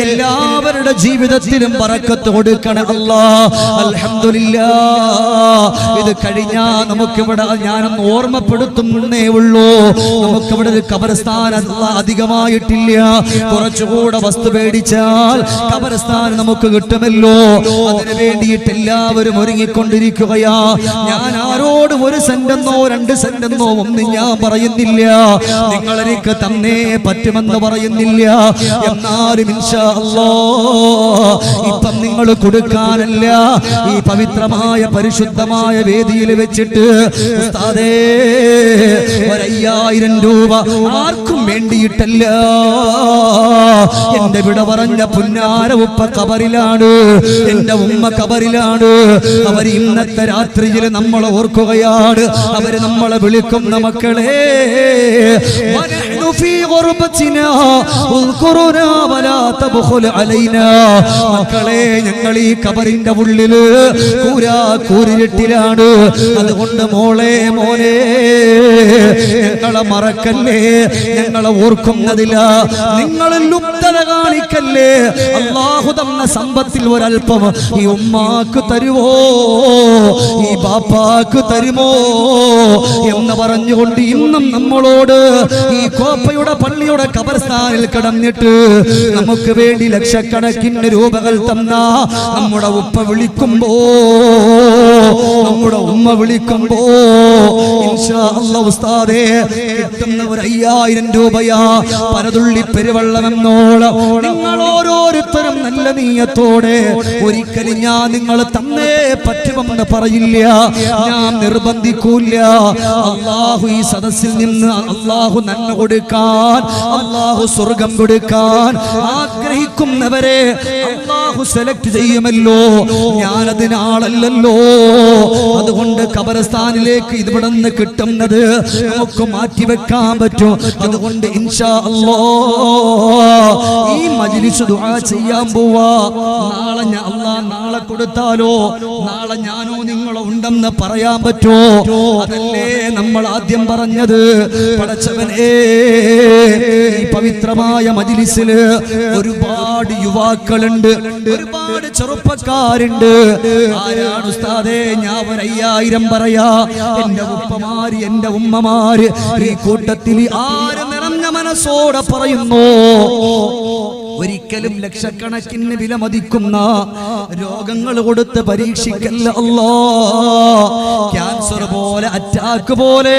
എല്ലാവരുടെ ജീവിതത്തിലും ബറക്കത്ത് കൊടുക്കണം അല്ലാഹ്. അൽഹംദുലില്ലാഹ്, ഇത് കഴിഞ്ഞാ നമുക്കിവിടെ ഞാനൊന്ന് ഓർമ്മപ്പെടുത്തുന്നേ ഉള്ളൂ, നമുക്കിവിടെ ഒരു ഖബർസ്ഥാൻ അധികമായിട്ടില്ല. കുറച്ചുകൂടെ വസ്തു മേടിച്ചാൽ ഖബർസ്ഥാൻ നമുക്ക് കിട്ടുമല്ലോ. അതിനു വേണ്ടിയിട്ട് എല്ലാവരും ഒരുങ്ങിക്കൊണ്ടിരിക്കുകയാ. ഞാൻ ആരോട് 1 സെന്റെന്നോ 2 സെന്റെന്നോ ഒന്നും ഞാൻ പറയുന്നില്ല, നിങ്ങൾ എനിക്ക് തന്നേ പറ്റുമെന്ന് പറയുന്നില്ല. എന്നാലും ഇൻഷാ അല്ലാഹ് ഇപ്പം നിങ്ങൾ കൊടുക്കാനല്ല, ഈ പവിത്രമായ പരിശുദ്ധമായ വേദിയിൽ വെച്ചിട്ട് ഉസ്താദേ 5000 രൂപ ആർക്കും വേണ്ടിയിട്ടല്ല. എന്റെ വിട പറഞ്ഞ പുന്നാര ഉപ്പ ഖബറിലാണ്, എന്റെ ഉമ്മ ഖബറിലാണ്. അവർ ഇന്നത്തെ രാത്രിയിൽ നമ്മളെ ഓർക്കുകയാണ്, അവര് നമ്മളെ വിളിക്കുന്ന മക്കളെ മക്കളെ, ഞങ്ങൾ ഈ ഖബറിന്റെ ഉള്ളില് കൂരിരുട്ടിലാണ്. അതുകൊണ്ട് മോളെ, മോനെ, ഞങ്ങളെ മറക്കല്ലേ, ഞങ്ങളെ ഓർക്കുന്നതില്ല, നിങ്ങളിൽ ലുപ്തത കാണിക്കല്ലേ. അല്ലാഹു തന്ന സമ്പത്തിൽ ഒരൽപ്പം ഈ ഉമ്മാക്ക് തരുവോ, ഈ ബാപ്പാക്ക് തരുമോ എന്ന് പറഞ്ഞുകൊണ്ട് ഇന്നും നമ്മളോട് ഈ കോപ്പയുടെ പള്ളിയുടെ ഖബർസ്ഥാനിൽ കിടന്നിട്ട് നമുക്ക് വേണ്ടി ലക്ഷക്കണക്കിന് രൂപകൾ തന്ന നമ്മുടെ ഉപ്പ വിളിക്കുമ്പോ, നമ്മുടെ ഉമ്മ വിളിക്കുമ്പോ ഇൻഷാ അല്ലാഹ് ഉസ്താദേ കിട്ടുന്ന 5000 രൂപയാ പരതുള്ളി പെരുവെള്ളമെന്നോളം നിങ്ങൾ ഓരോരുത്തരും നല്ല നീയത്തോടെ ഒരിക്കലും ഞാൻ നിങ്ങൾ തന്നേ പറ്റുമെന്ന് പറയില്ല, ഞാൻ നിർബന്ധിക്കൂല. അല്ലാഹു ഈ സദസ്സിൽ നിന്ന് അല്ലാഹു നന്മ കൊടുക്കാൻ, അല്ലാഹു സ്വർഗം കൊടുക്കാൻ ആഗ്രഹിക്കുന്നവരെ അല്ലാഹു സെലക്ട് ചെയ്യുമല്ലോ. ഞാനതിനാളല്ലോ. അതുകൊണ്ട് ഖബർസ്ഥാനിലേക്ക് ഇവിടെ നിന്ന് കിട്ടുന്നത് നമുക്ക് മാറ്റിവെക്കാൻ പറ്റും. അതുകൊണ്ട് ഇൻഷാ അല്ലാഹ് ഈ മജ്ലിസ് ദുആ ചെയ്യാൻ പോവാ. നാളെ അല്ലാഹ് നാളെ കൊടുത്താലോ നാളെ ഞാനോ നിങ്ങളോ ഉണ്ടെന്ന് പറയാൻ പറ്റോ? അതല്ലേ നമ്മൾ ആദ്യം പറഞ്ഞത്. പടച്ചവനേ, ഈ പവിത്രമായ മജ്ലിസില് ഒരുപാട് യുവാക്കളുണ്ട്, ഒരുപാട് ചെറുപ്പക്കാരുണ്ട്. ആരാണ് ഉസ്താദേ? ഞാൻ 5000 പറയാ. എന്റെ ഉപ്പമാര്, എന്റെ ഉമ്മമാര് ഈ കൂട്ടത്തിൽ ആര് നിറഞ്ഞ മനസ്സോടെ പറയുന്നു? ഒരിക്കലും ലക്ഷക്കണക്കിന് വില മതിക്കുന്ന രോഗങ്ങൾ കൊടുത്ത് പരീക്ഷിക്കല്ല അല്ലാ. ക്യാൻസർ പോലെ, അറ്റാക്ക് പോലെ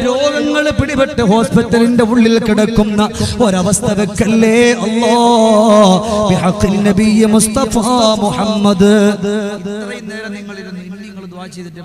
രോഗങ്ങൾ പിടിപെട്ട് ഹോസ്പിറ്റലിന്റെ ഉള്ളിൽ കിടക്കുന്ന ഒരവസ്ഥ വെക്കല്ലേ അല്ലാ. ബിഹഖിൻ നബി മുസ്തഫ മുഹമ്മദ്. ഇത്രയും നേരം നിങ്ങൾ ദുആ ചെയ്തിട്ട്